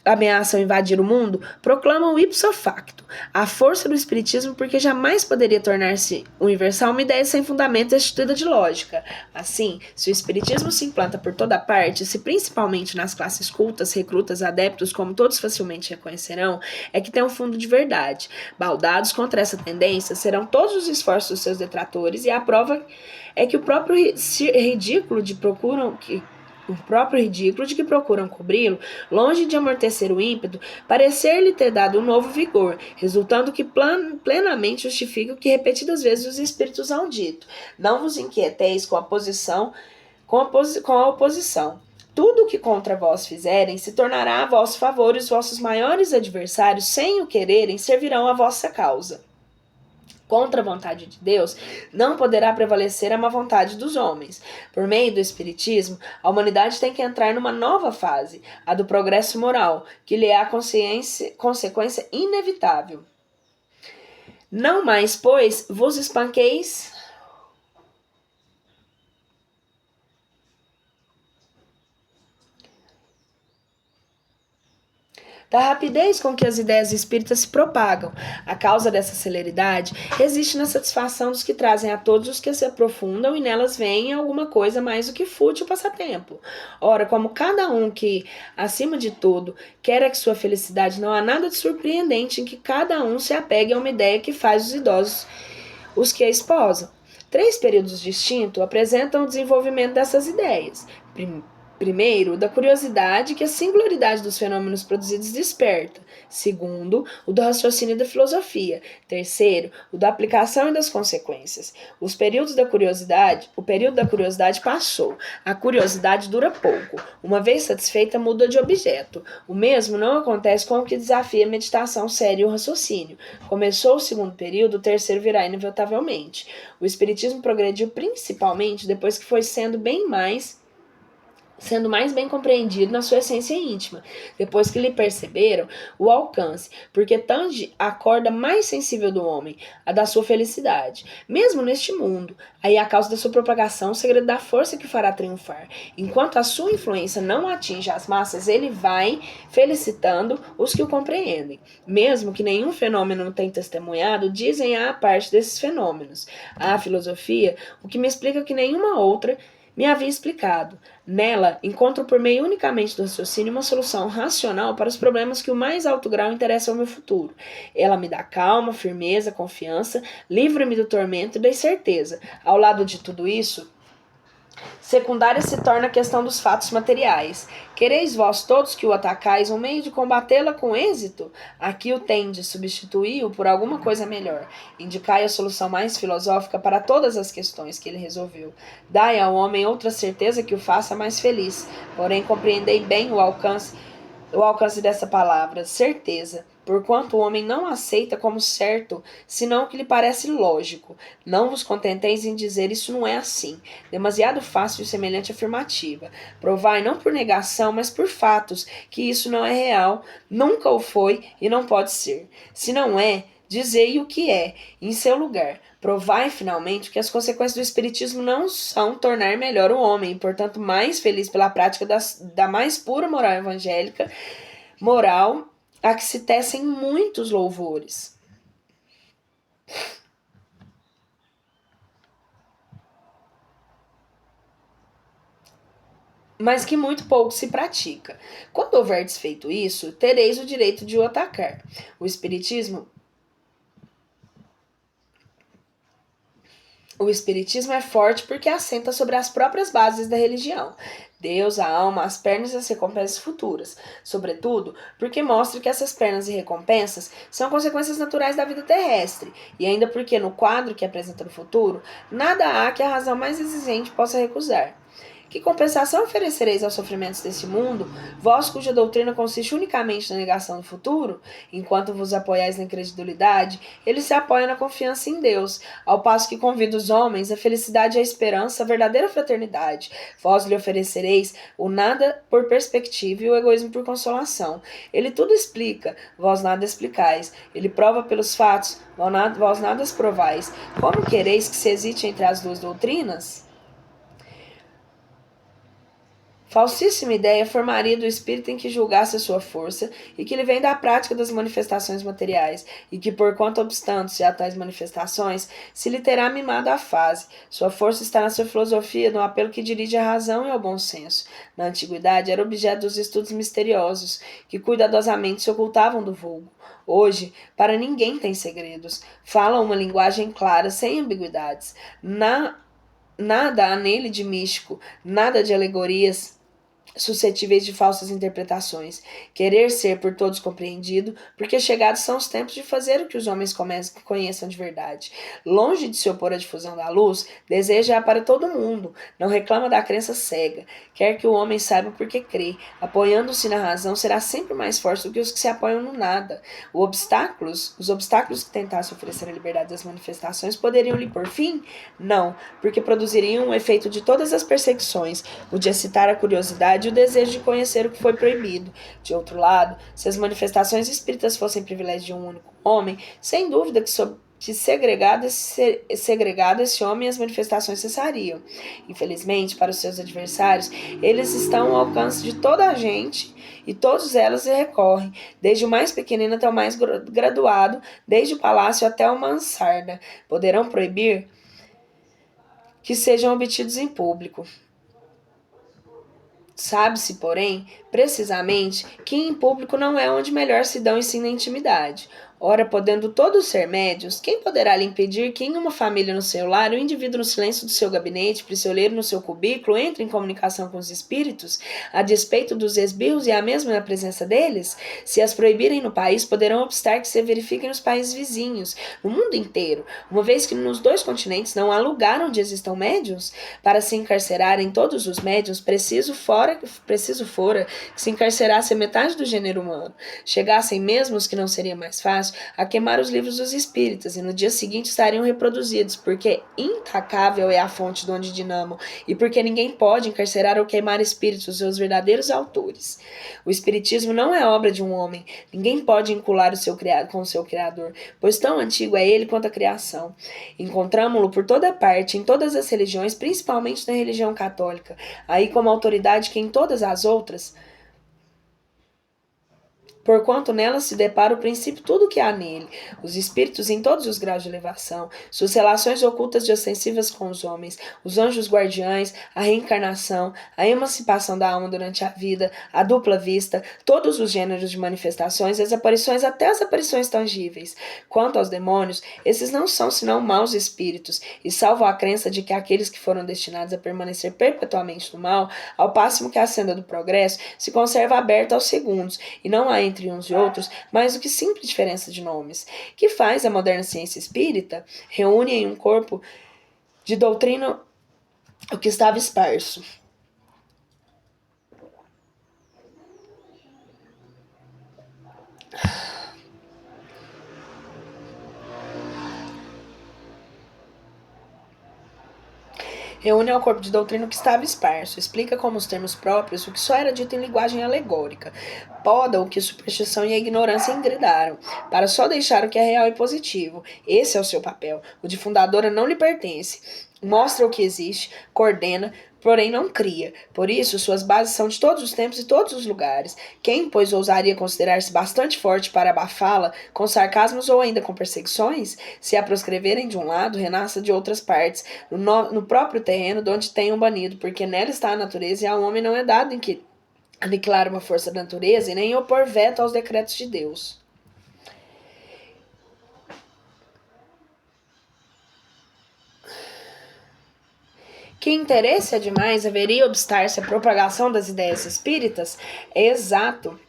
ameaçam invadir o mundo, proclamam ipso facto a força do espiritismo, porque jamais poderia tornar-se universal uma ideia sem fundamento destituída de lógica. Assim, se o espiritismo se implanta por toda parte, se principalmente nas classes cultas, recrutas, adeptos, como todos facilmente reconhecerão, é que tem um fundo de verdade. Baldados contra essa tendência serão todos os esforços dos seus detratores, e a prova é que o próprio ridículo de que procuram cobri-lo, longe de amortecer o ímpeto, parecer-lhe ter dado um novo vigor, resultando que plenamente justifica o que repetidas vezes os espíritos hão dito. Não vos inquieteis com a oposição. Tudo o que contra vós fizerem se tornará a vosso favor, e os vossos maiores adversários, sem o quererem, servirão à vossa causa. contra a vontade de Deus, não poderá prevalecer a má vontade dos homens. Por meio do Espiritismo, a humanidade tem que entrar numa nova fase, a do progresso moral, que lhe é a consequência inevitável. Não mais, pois, vos espanqueis da rapidez com que as ideias espíritas se propagam. A causa dessa celeridade resiste na satisfação dos que trazem a todos os que se aprofundam e nelas veem alguma coisa mais do que fútil passatempo. Ora, como cada um que, acima de tudo, quer que sua felicidade, não há nada de surpreendente em que cada um se apegue a uma ideia que faz os idosos os que a esposam. 3 períodos distintos apresentam o desenvolvimento dessas ideias. Primeiro, o da curiosidade que a singularidade dos fenômenos produzidos desperta. Segundo, o do raciocínio e da filosofia. Terceiro, o da aplicação e das consequências. O período da curiosidade passou. A curiosidade dura pouco. Uma vez satisfeita, muda de objeto. O mesmo não acontece com o que desafia a meditação séria e o raciocínio. Começou o segundo período, o terceiro virá inevitavelmente. O espiritismo progrediu principalmente depois que foi sendo mais bem compreendido na sua essência íntima, depois que lhe perceberam o alcance, porque tange a corda mais sensível do homem, a da sua felicidade, mesmo neste mundo. Aí a causa da sua propagação, o segredo da força que o fará triunfar. Enquanto a sua influência não atinge as massas, ele vai felicitando os que o compreendem. Mesmo que nenhum fenômeno não tenha testemunhado, dizem a parte desses fenômenos. A filosofia, o que me explica que nenhuma outra me havia explicado. Nela, encontro por meio unicamente do raciocínio uma solução racional para os problemas que o mais alto grau interessam ao meu futuro. Ela me dá calma, firmeza, confiança, livra-me do tormento e da incerteza. Ao lado de tudo isso, secundária se torna a questão dos fatos materiais. Quereis vós todos que o atacais um meio de combatê-la com êxito? Aqui o tendes, substituí-o por alguma coisa melhor. Indicai a solução mais filosófica para todas as questões que ele resolveu. Dai ao homem outra certeza que o faça mais feliz. Porém, compreendei bem o alcance dessa palavra, certeza, porquanto o homem não aceita como certo, senão o que lhe parece lógico. Não vos contenteis em dizer isso não é assim. Demasiado fácil e semelhante afirmativa. Provai não por negação, mas por fatos, que isso não é real, nunca o foi e não pode ser. Se não é, dizei o que é, em seu lugar. Provai, finalmente, que as consequências do espiritismo não são tornar melhor o homem, e, portanto, mais feliz pela prática da mais pura moral evangélica, moral a que se tecem muitos louvores. Mas que muito pouco se pratica. Quando houverdes feito isso, tereis o direito de o atacar. O espiritismo é forte porque assenta sobre as próprias bases da religião. Deus, a alma, as pernas e as recompensas futuras. Sobretudo, porque mostra que essas pernas e recompensas são consequências naturais da vida terrestre, e ainda porque no quadro que apresenta no futuro, nada há que a razão mais exigente possa recusar. Que compensação oferecereis aos sofrimentos deste mundo, vós cuja doutrina consiste unicamente na negação do futuro? Enquanto vos apoiais na incredulidade, ele se apoia na confiança em Deus, ao passo que convida os homens à felicidade e à esperança, a verdadeira fraternidade. Vós lhe oferecereis o nada por perspectiva e o egoísmo por consolação. Ele tudo explica, vós nada explicais. Ele prova pelos fatos, vós nada os provais. Como quereis que se hesite entre as duas doutrinas? Falsíssima ideia formaria do espírito em que julgasse a sua força e que lhe vem da prática das manifestações materiais, e que, porquanto obstante-se a tais manifestações, se lhe terá mimado a face. Sua força está na sua filosofia, no apelo que dirige à razão e ao bom senso. Na antiguidade, era objeto dos estudos misteriosos, que cuidadosamente se ocultavam do vulgo. Hoje, para ninguém tem segredos. Fala uma linguagem clara, sem ambiguidades. Nada há nele de místico, nada de alegorias suscetíveis de falsas interpretações, querer ser por todos compreendido, porque chegados são os tempos de fazer o que os homens conheçam de verdade. Longe de se opor à difusão da luz, deseja-a para todo mundo, não reclama da crença cega, quer que o homem saiba porque crê, apoiando-se na razão será sempre mais forte do que os que se apoiam no nada. Os obstáculos que tentassem oferecer a liberdade das manifestações poderiam lhe pôr fim? Não, porque produziriam um efeito de todas as perseguições, o de excitar a curiosidade e o desejo de conhecer o que foi proibido. De outro lado, se as manifestações espíritas fossem privilégio de um único homem, sem dúvida que segregado esse homem as manifestações cessariam. Infelizmente, para os seus adversários, eles estão ao alcance de toda a gente e todos elas recorrem, desde o mais pequenino até o mais graduado, desde o palácio até a mansarda. Poderão proibir que sejam obtidos em público. Sabe-se, porém, precisamente, que em público não é onde melhor se dão e sim na intimidade. Ora, podendo todos ser médios, quem poderá lhe impedir que em uma família no seu lar, o indivíduo no silêncio do seu gabinete, prisioneiro no seu cubículo, entre em comunicação com os espíritos, a despeito dos esbirros e a mesma na presença deles? Se as proibirem no país, poderão obstar que se verifiquem nos países vizinhos, no mundo inteiro, uma vez que nos 2 continentes não há lugar onde existam médiuns? Para se encarcerarem todos os médiuns, preciso fora que se encarcerasse a metade do gênero humano. Chegassem mesmo os que não seria mais fácil, a queimar os livros dos espíritas, e no dia seguinte estariam reproduzidos, porque intacável é a fonte de onde dinamam, e porque ninguém pode encarcerar ou queimar espíritos, seus verdadeiros autores. O espiritismo não é obra de um homem, ninguém pode vincular com o seu criador, pois tão antigo é ele quanto a criação. Encontramo-lo por toda parte, em todas as religiões, principalmente na religião católica, aí como autoridade que em todas as outras, porquanto nela se depara o princípio tudo o que há nele, os espíritos em todos os graus de elevação, suas relações ocultas e ostensivas com os homens, os anjos guardiães, a reencarnação, a emancipação da alma durante a vida, a dupla vista, todos os gêneros de manifestações, as aparições até as aparições tangíveis. Quanto aos demônios, esses não são senão maus espíritos, e salvo a crença de que aqueles que foram destinados a permanecer perpetuamente no mal, ao passo que a senda do progresso se conserva aberta aos segundos, e não há entre uns e outros mais do que simples diferença de nomes. Que faz a moderna ciência espírita? Reúne em um corpo de doutrina o que estava esparso. Reúne ao corpo de doutrina o que estava esparso, explica como os termos próprios o que só era dito em linguagem alegórica, poda o que a superstição e a ignorância engredaram, para só deixar o que é real e positivo. Esse é o seu papel. O de fundadora não lhe pertence. Mostra o que existe, coordena, porém não cria. Por isso, suas bases são de todos os tempos e todos os lugares. Quem, pois, ousaria considerar-se bastante forte para abafá-la, com sarcasmos ou ainda com perseguições? Se a proscreverem de um lado, renasça de outras partes, no próprio terreno de onde tenham banido, porque nela está a natureza e ao homem não é dado em que aniquilar uma força da natureza e nem opor veto aos decretos de Deus. Que interesse ademais haveria obstar-se a propagação das ideias espíritas? É exato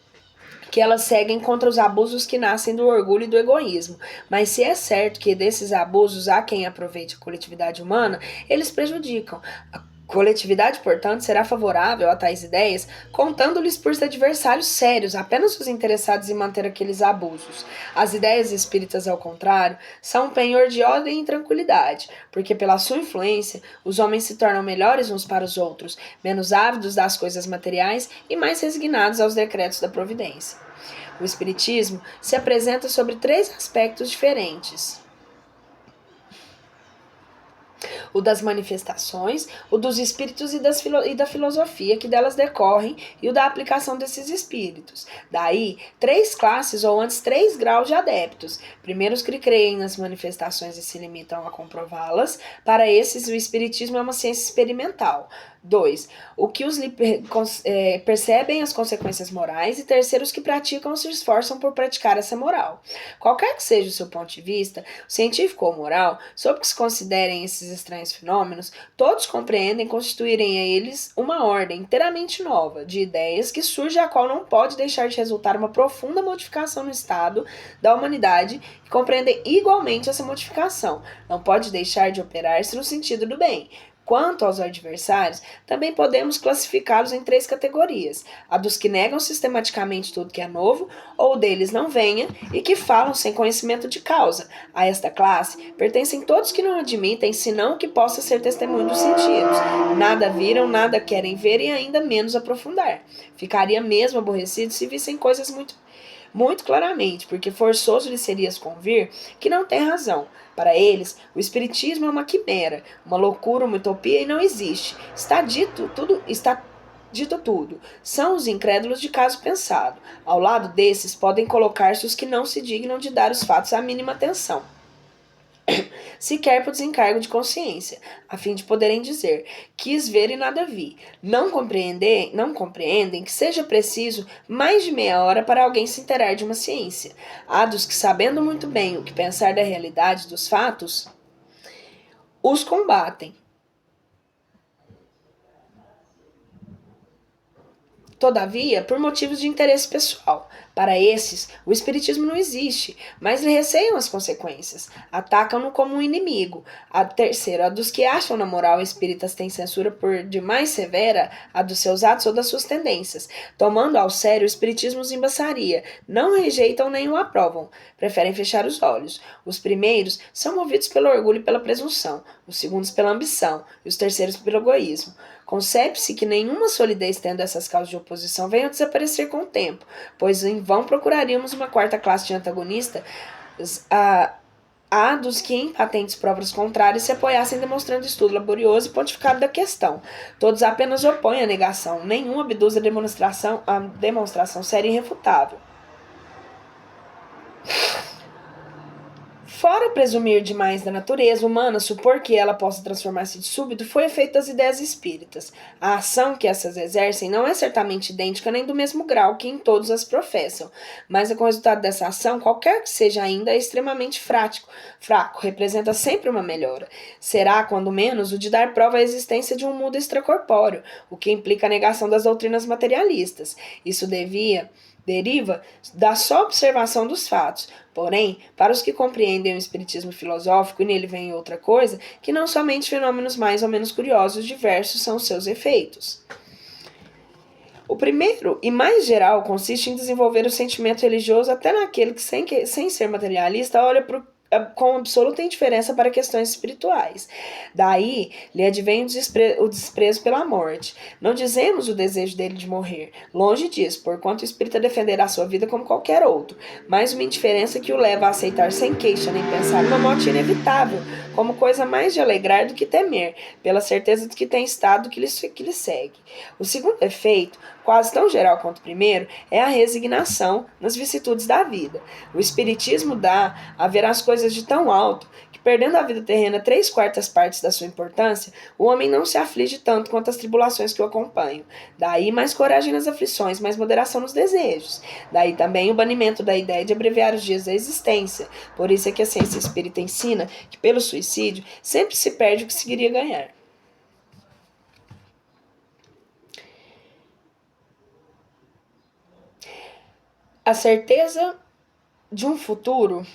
que elas seguem contra os abusos que nascem do orgulho e do egoísmo. Mas se é certo que desses abusos há quem aproveite a coletividade humana, eles prejudicam. A coletividade, portanto, será favorável a tais ideias, contando-lhes por adversários sérios, apenas os interessados em manter aqueles abusos. As ideias espíritas, ao contrário, são um penhor de ordem e tranquilidade, porque pela sua influência, os homens se tornam melhores uns para os outros, menos ávidos das coisas materiais e mais resignados aos decretos da providência. O espiritismo se apresenta sobre 3 aspectos diferentes: o das manifestações, o dos espíritos e da filosofia que delas decorrem e o da aplicação desses espíritos. Daí, 3 classes ou antes 3 graus de adeptos. Primeiro, os que creem nas manifestações e se limitam a comprová-las. Para esses, o espiritismo é uma ciência experimental. 2. O que percebem as consequências morais. E terceiro, os que praticam ou se esforçam por praticar essa moral. Qualquer que seja o seu ponto de vista, científico ou moral, sobre o que se considerem esses estranhos fenômenos, todos compreendem constituírem a eles uma ordem inteiramente nova de ideias que surge a qual não pode deixar de resultar uma profunda modificação no estado da humanidade e compreendem igualmente essa modificação. Não pode deixar de operar-se no sentido do bem. Quanto aos adversários, também podemos classificá-los em 3 categorias: a dos que negam sistematicamente tudo que é novo, ou deles não venha, e que falam sem conhecimento de causa. A esta classe pertencem todos que não admitem senão que possa ser testemunho dos sentidos. Nada viram, nada querem ver e ainda menos aprofundar. Ficaria mesmo aborrecido se vissem coisas muito claramente, porque forçoso lhe seria convir que não tem razão. Para eles, o espiritismo é uma quimera, uma loucura, uma utopia e não existe. Está dito tudo. São os incrédulos de caso pensado. Ao lado desses podem colocar-se os que não se dignam de dar os fatos a mínima atenção, sequer por desencargo de consciência, a fim de poderem dizer: quis ver e nada vi. Não compreendem que seja preciso mais de meia hora para alguém se inteirar de uma ciência. Há dos que, sabendo muito bem o que pensar da realidade dos fatos, os combatem. Todavia, por motivos de interesse pessoal. Para esses, o espiritismo não existe, mas lhe receiam as consequências. Atacam-no como um inimigo. A terceira, a dos que acham na moral espíritas tem censura por demais severa, a dos seus atos ou das suas tendências. Tomando ao sério, o espiritismo os embaçaria. Não rejeitam nem o aprovam. Preferem fechar os olhos. Os primeiros são movidos pelo orgulho e pela presunção. Os segundos pela ambição. E os terceiros pelo egoísmo. Concebe-se que nenhuma solidez tendo essas causas de oposição venha a desaparecer com o tempo, pois em vão procuraríamos uma quarta classe de antagonistas, a dos que, em patentes provas contrárias, se apoiassem demonstrando estudo laborioso e pontificado da questão. Todos apenas opõem a negação, nenhum abduz a demonstração séria e irrefutável. Fora presumir demais da natureza humana, supor que ela possa transformar-se de súbito, foi efeito das ideias espíritas. A ação que essas exercem não é certamente idêntica nem do mesmo grau que em todos as professam, mas com o resultado dessa ação, qualquer que seja ainda, é extremamente fraco, representa sempre uma melhora. Será, quando menos, o de dar prova à existência de um mundo extracorpóreo, o que implica a negação das doutrinas materialistas. Isso deriva da só observação dos fatos. Porém, para os que compreendem o espiritismo filosófico, e nele vem outra coisa, que não somente fenômenos mais ou menos curiosos diversos são os seus efeitos. O primeiro e mais geral consiste em desenvolver o sentimento religioso até naquele que, sem ser materialista, olha com absoluta indiferença para questões espirituais. Daí lhe advém o desprezo pela morte. Não dizemos o desejo dele de morrer. Longe disso, porquanto o espírita defenderá sua vida como qualquer outro, mas uma indiferença que o leva a aceitar sem queixa nem pensar uma morte inevitável, como coisa mais de alegrar do que temer, pela certeza de que tem estado que lhe segue. O segundo efeito, quase tão geral quanto o primeiro, é a resignação nas vicissitudes da vida. O espiritismo dá a ver as coisas de tão alto que, perdendo a vida terrena 3/4 partes da sua importância, o homem não se aflige tanto quanto as tribulações que o acompanham. Daí mais coragem nas aflições, mais moderação nos desejos. Daí também o banimento da ideia de abreviar os dias da existência. Por isso é que a ciência espírita ensina que pelo suicídio sempre se perde o que se queria ganhar. A certeza de um futuro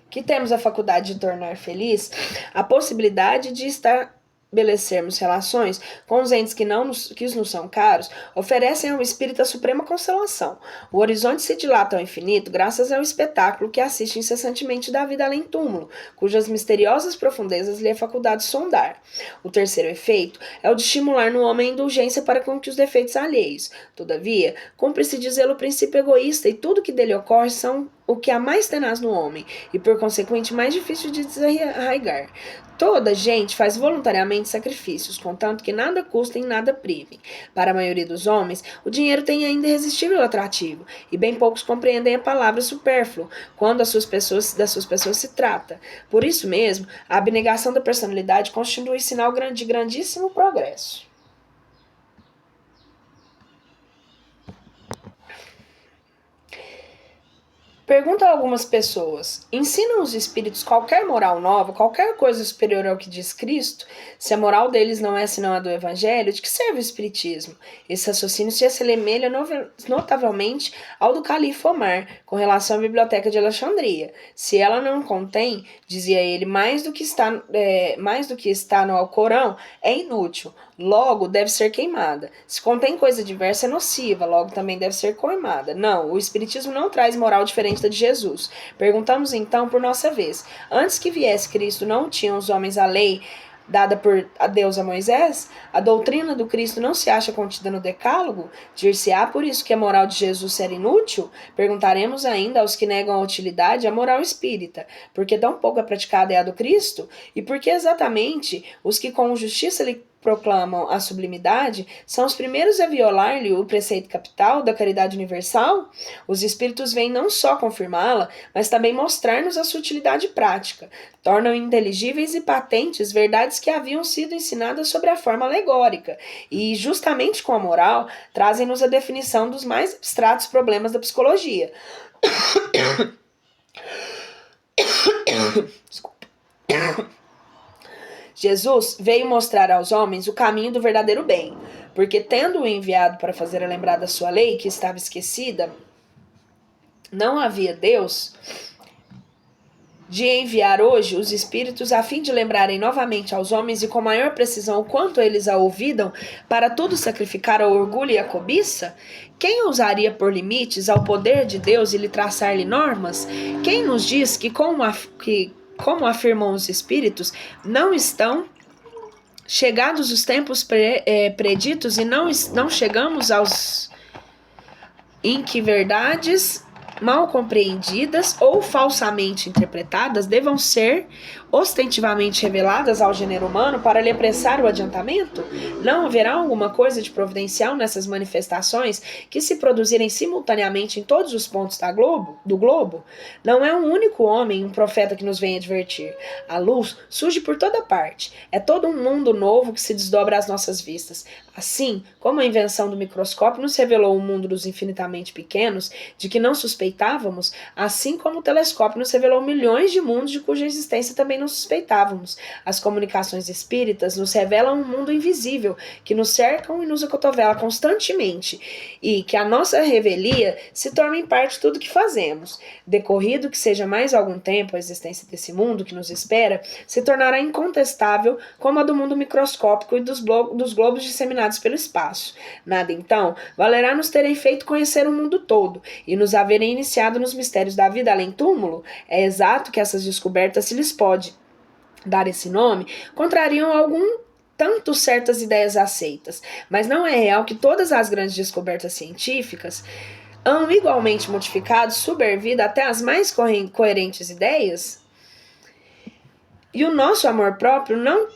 que temos a faculdade de tornar feliz, a possibilidade de estabelecermos relações com os entes que nos são caros, oferecem ao espírito a suprema consolação. O horizonte se dilata ao infinito graças ao espetáculo que assiste incessantemente da vida além túmulo, cujas misteriosas profundezas lhe é faculdade sondar. O terceiro efeito é o de estimular no homem a indulgência para com que os defeitos alheios. Todavia, cumpre-se dizê-lo o princípio egoísta e tudo que dele ocorre são o que há mais tenaz no homem e, por consequente, mais difícil de desarraigar. Toda gente faz voluntariamente sacrifícios, contanto que nada custem e nada privem. Para a maioria dos homens, o dinheiro tem ainda irresistível atrativo, e bem poucos compreendem a palavra supérfluo quando das suas pessoas se trata. Por isso mesmo, a abnegação da personalidade constitui sinal de grandíssimo progresso. Pergunta a algumas pessoas: ensinam os espíritos qualquer moral nova, qualquer coisa superior ao que diz Cristo? Se a moral deles não é senão a do Evangelho, de que serve o Espiritismo? Esse raciocínio se assemelha notavelmente ao do califa Omar, com relação à Biblioteca de Alexandria. Se ela não contém, dizia ele, mais do que está no Alcorão, é inútil. Logo, deve ser queimada. Se contém coisa diversa, é nociva. Logo, também deve ser queimada. Não, o Espiritismo não traz moral diferente da de Jesus. Perguntamos então por nossa vez. Antes que viesse Cristo, não tinham os homens a lei dada por Deus a Moisés? A doutrina do Cristo não se acha contida no Decálogo? Dir-se-á por isso que a moral de Jesus era inútil? Perguntaremos ainda aos que negam a utilidade a moral espírita, porque tão pouco é praticada é a do Cristo? E por que exatamente os que com justiça lhe proclamam a sublimidade são os primeiros a violar-lhe o preceito capital da caridade universal? Os espíritos vêm não só confirmá-la, mas também mostrar-nos a sua utilidade prática. Tornam inteligíveis e patentes verdades que haviam sido ensinadas sobre a forma alegórica, e, justamente com a moral, trazem-nos a definição dos mais abstratos problemas da psicologia. Desculpa. Jesus veio mostrar aos homens o caminho do verdadeiro bem, porque, tendo-o enviado para fazer a lembrar da sua lei, que estava esquecida, não havia Deus de enviar hoje os espíritos a fim de lembrarem novamente aos homens e com maior precisão o quanto eles a ouvidam, para tudo sacrificar ao orgulho e à cobiça? Quem ousaria pôr limites ao poder de Deus e lhe traçar-lhe normas? Quem nos diz que, como afirmam os espíritos, não estão chegados os tempos preditos e não chegamos aos em que verdades mal compreendidas ou falsamente interpretadas devam ser ostentivamente reveladas ao gênero humano para lhe apressar o adiantamento? Não haverá alguma coisa de providencial nessas manifestações que se produzirem simultaneamente em todos os pontos do globo? Não é um único homem, um profeta que nos vem advertir. A luz surge por toda parte. É todo um mundo novo que se desdobra às nossas vistas. Assim, como a invenção do microscópio nos revelou um mundo dos infinitamente pequenos, de que não suspeitávamos, assim como o telescópio nos revelou milhões de mundos de cuja existência também não suspeitávamos. As comunicações espíritas nos revelam um mundo invisível, que nos cercam e nos acotovela constantemente, e que a nossa revelia se torna em parte tudo que fazemos. Decorrido que seja mais algum tempo a existência desse mundo que nos espera, se tornará incontestável como a do mundo microscópico e dos globos disseminados pelo espaço. Nada, então, valerá nos terem feito conhecer o mundo todo e nos haverem iniciado nos mistérios da vida além túmulo? É exato que essas descobertas, se lhes pode dar esse nome, contrariam algum tanto certas ideias aceitas, mas não é real que todas as grandes descobertas científicas hão igualmente modificado, subvertido até as mais coerentes ideias? E o nosso amor próprio não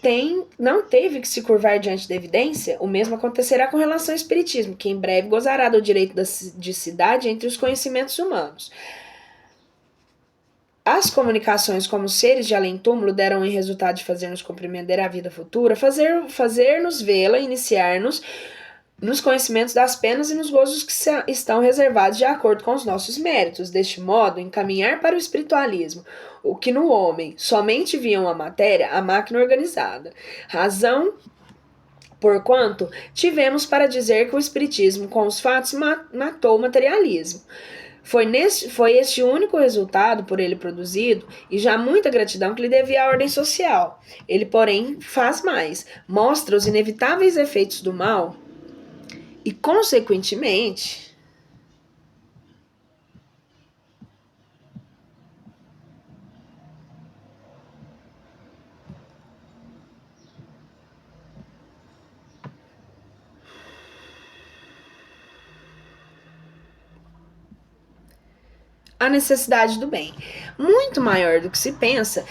teve que se curvar diante da evidência? O mesmo acontecerá com relação ao espiritismo, que em breve gozará do direito de cidade entre os conhecimentos humanos. As comunicações como seres de além-túmulo deram em resultado de fazer-nos compreender a vida futura, fazer-nos vê-la, iniciar-nos nos conhecimentos das penas e nos gozos que estão reservados de acordo com os nossos méritos. Deste modo, encaminhar para o espiritualismo o que no homem somente viam a matéria, a máquina organizada. Razão porquanto tivemos para dizer que o espiritismo com os fatos matou o materialismo. Foi este único resultado por ele produzido, e já muita gratidão que lhe devia a ordem social. Ele, porém, faz mais, mostra os inevitáveis efeitos do mal e, consequentemente, a necessidade do bem. Muito maior do que se pensa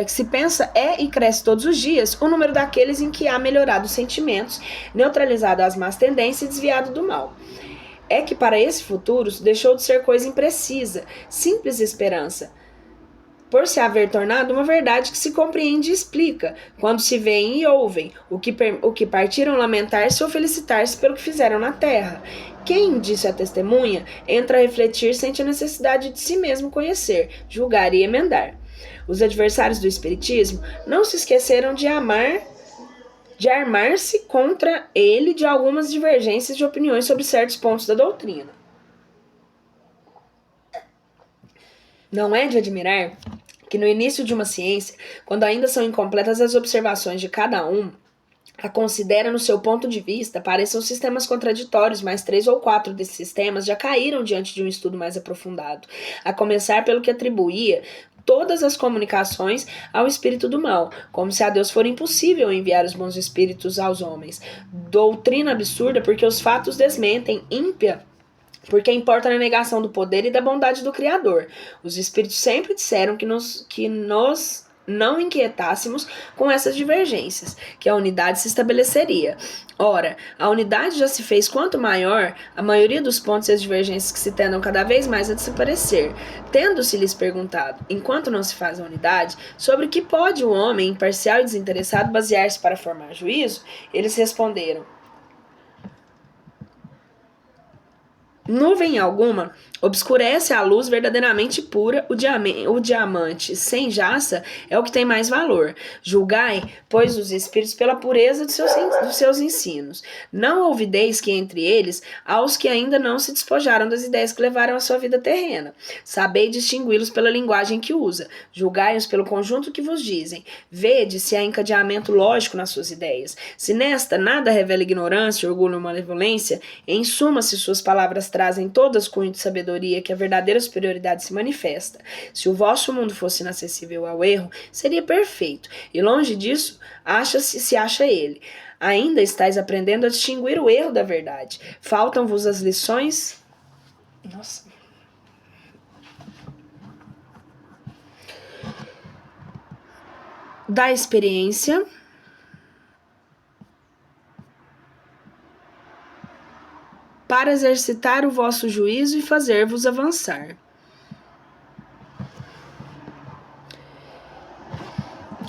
que se pensa e cresce todos os dias o número daqueles em que há melhorado os sentimentos, neutralizado as más tendências e desviado do mal. É que para esse futuro deixou de ser coisa imprecisa, simples esperança, por se haver tornado uma verdade que se compreende e explica, quando se veem e ouvem, o que partiram lamentar-se ou felicitar-se pelo que fizeram na terra. Quem, disse a testemunha, entra a refletir sente a necessidade de si mesmo conhecer, julgar e emendar. Os adversários do espiritismo não se esqueceram de armar-se contra ele de algumas divergências de opiniões sobre certos pontos da doutrina. Não é de admirar que no início de uma ciência, quando ainda são incompletas as observações de cada um, a considera no seu ponto de vista, pareçam sistemas contraditórios, mas 3 ou 4 desses sistemas já caíram diante de um estudo mais aprofundado, a começar pelo que atribuía todas as comunicações ao espírito do mal, como se a Deus for impossível enviar os bons espíritos aos homens. Doutrina absurda porque os fatos desmentem, ímpia, porque importa na negação do poder e da bondade do Criador. Os espíritos sempre disseram que nós não inquietássemos com essas divergências, que a unidade se estabeleceria. Ora, a unidade já se fez quanto maior, a maioria dos pontos e as divergências que se tendam cada vez mais a desaparecer. Tendo-se-lhes perguntado, enquanto não se faz a unidade, sobre que pode o homem, imparcial e desinteressado, basear-se para formar juízo, eles responderam: nuvem alguma obscurece a luz verdadeiramente pura, o diamante sem jaça é o que tem mais valor. Julgai, pois, os espíritos pela pureza dos seus ensinos. Não ouvideis que entre eles há os que ainda não se despojaram das ideias que levaram a sua vida terrena. Sabei distingui-los pela linguagem que usa. Julgai-os pelo conjunto que vos dizem. Vede se há encadeamento lógico nas suas ideias. Se nesta nada revela ignorância, orgulho ou malevolência, em suma, se suas palavras trazem todas cunho de sabedoria, que a verdadeira superioridade se manifesta. Se o vosso mundo fosse inacessível ao erro, seria perfeito, e longe disso se acha ele. Ainda estáis aprendendo a distinguir o erro da verdade. Faltam-vos as lições da experiência para exercitar o vosso juízo e fazer-vos avançar.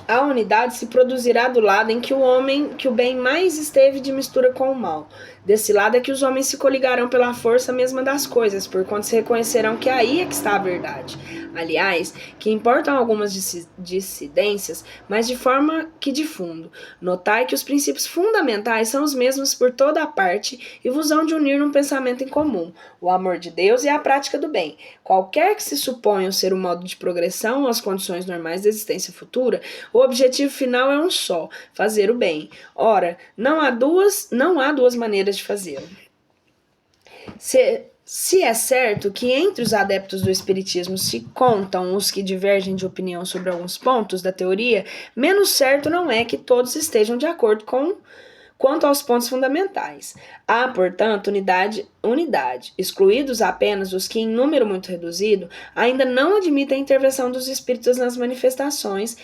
A unidade se produzirá do lado em que o bem mais esteve de mistura com o mal. Desse lado é que os homens se coligarão pela força mesma das coisas, porquanto se reconhecerão que aí é que está a verdade. Aliás, que importam algumas dissidências, mas de forma que de fundo. Notai que os princípios fundamentais são os mesmos por toda a parte e vos hão de unir num pensamento em comum, o amor de Deus e a prática do bem. Qualquer que se suponham ser o modo de progressão ou as condições normais da existência futura, o objetivo final é um só, fazer o bem. Ora, não há duas maneiras de fazê-lo. Se é certo que entre os adeptos do espiritismo se contam os que divergem de opinião sobre alguns pontos da teoria, menos certo não é que todos estejam de acordo quanto aos pontos fundamentais. Há, portanto, unidade, excluídos apenas os que, em número muito reduzido, ainda não admitem a intervenção dos espíritos nas manifestações,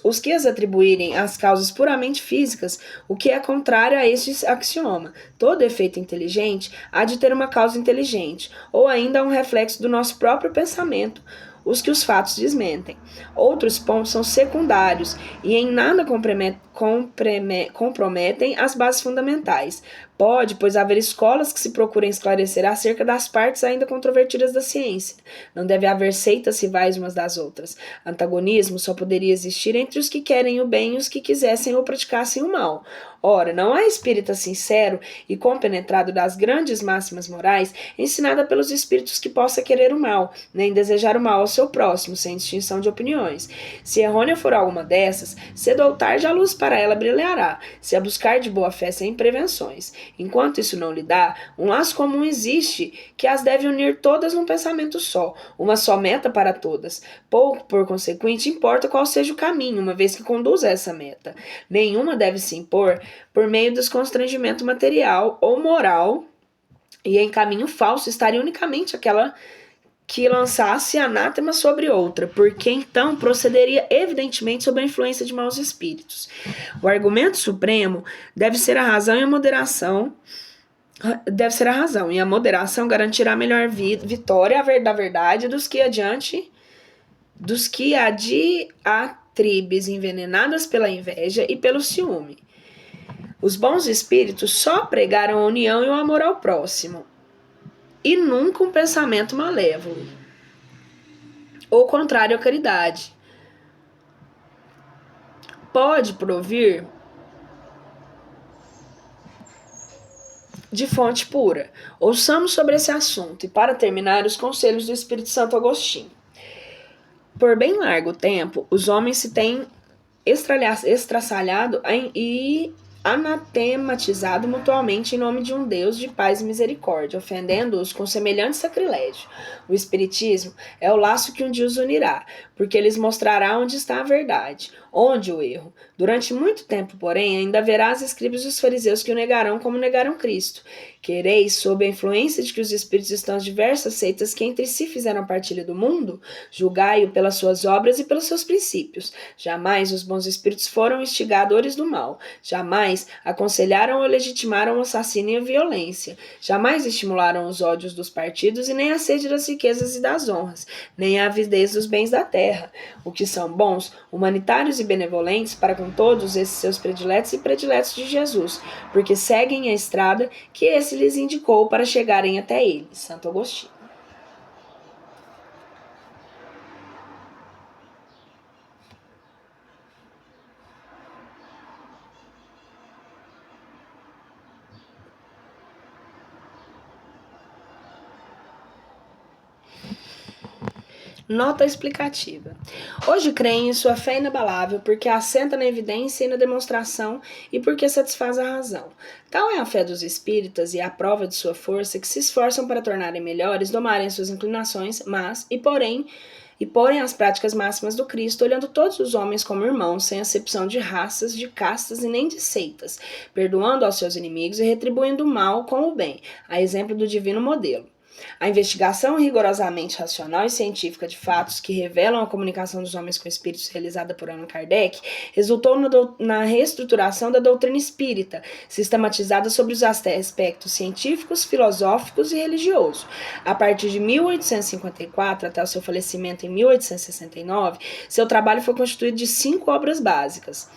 os que as atribuírem às causas puramente físicas, o que é contrário a este axioma. Todo efeito inteligente há de ter uma causa inteligente, ou ainda um reflexo do nosso próprio pensamento, os que os fatos desmentem. Outros pontos são secundários e em nada comprometem as bases fundamentais. Pode, pois, haver escolas que se procurem esclarecer acerca das partes ainda controvertidas da ciência. Não deve haver seitas rivais umas das outras. Antagonismo só poderia existir entre os que querem o bem e os que quisessem ou praticassem o mal. Ora, não há espírita sincero e compenetrado das grandes máximas morais ensinada pelos espíritos que possa querer o mal, nem desejar o mal aos seu próximo, sem distinção de opiniões. Se errônea for alguma dessas, cedo ou tarde a luz para ela brilhará, se a buscar de boa fé sem prevenções. Enquanto isso não lhe dá, um laço comum existe que as deve unir todas num pensamento só, uma só meta para todas. Pouco, por consequente, importa qual seja o caminho, uma vez que conduz a essa meta. Nenhuma deve se impor por meio dos constrangimento material ou moral, e em caminho falso estaria unicamente aquela que lançasse anátema sobre outra, porque então procederia evidentemente sob a influência de maus espíritos. O argumento supremo deve ser a razão e a moderação. E a moderação garantirá a melhor vitória da verdade dos que diatribes envenenadas pela inveja e pelo ciúme. Os bons espíritos só pregaram a união e o amor ao próximo, e nunca um pensamento malévolo, ou contrário à caridade. Pode provir de fonte pura. Ouçamos sobre esse assunto, e para terminar, os conselhos do Espírito Santo Agostinho. Por bem largo tempo, os homens se têm estraçalhado e anatematizado mutuamente em nome de um Deus de paz e misericórdia, ofendendo-os com semelhante sacrilégio. O Espiritismo é o laço que um dia os unirá, porque lhes mostrará onde está a verdade, onde o erro. Durante muito tempo, porém, ainda haverá as escribas dos fariseus que o negarão como negaram Cristo. Quereis, sob a influência de que os espíritos estão as diversas seitas que entre si fizeram partilha do mundo, julgai-o pelas suas obras e pelos seus princípios. Jamais os bons espíritos foram instigadores do mal. Jamais aconselharam ou legitimaram o assassínio e a violência. Jamais estimularam os ódios dos partidos e nem a sede das riquezas e das honras, nem a avidez dos bens da terra. O que são bons, humanitários e benevolentes para com todos esses seus prediletos e prediletos de Jesus, porque seguem a estrada que esse lhes indicou para chegarem até ele. Santo Agostinho. Nota explicativa. Hoje creem em sua fé inabalável porque assenta na evidência e na demonstração e porque satisfaz a razão. Tal é a fé dos espíritas e a prova de sua força que se esforçam para tornarem melhores, domarem suas inclinações, mas, porém as práticas máximas do Cristo, olhando todos os homens como irmãos, sem acepção de raças, de castas e nem de seitas, perdoando aos seus inimigos e retribuindo o mal com o bem, a exemplo do divino modelo. A investigação rigorosamente racional e científica de fatos que revelam a comunicação dos homens com espíritos realizada por Allan Kardec resultou na reestruturação da doutrina espírita, sistematizada sobre os aspectos científicos, filosóficos e religiosos. A partir de 1854 até o seu falecimento em 1869, seu trabalho foi constituído de 5 obras básicas.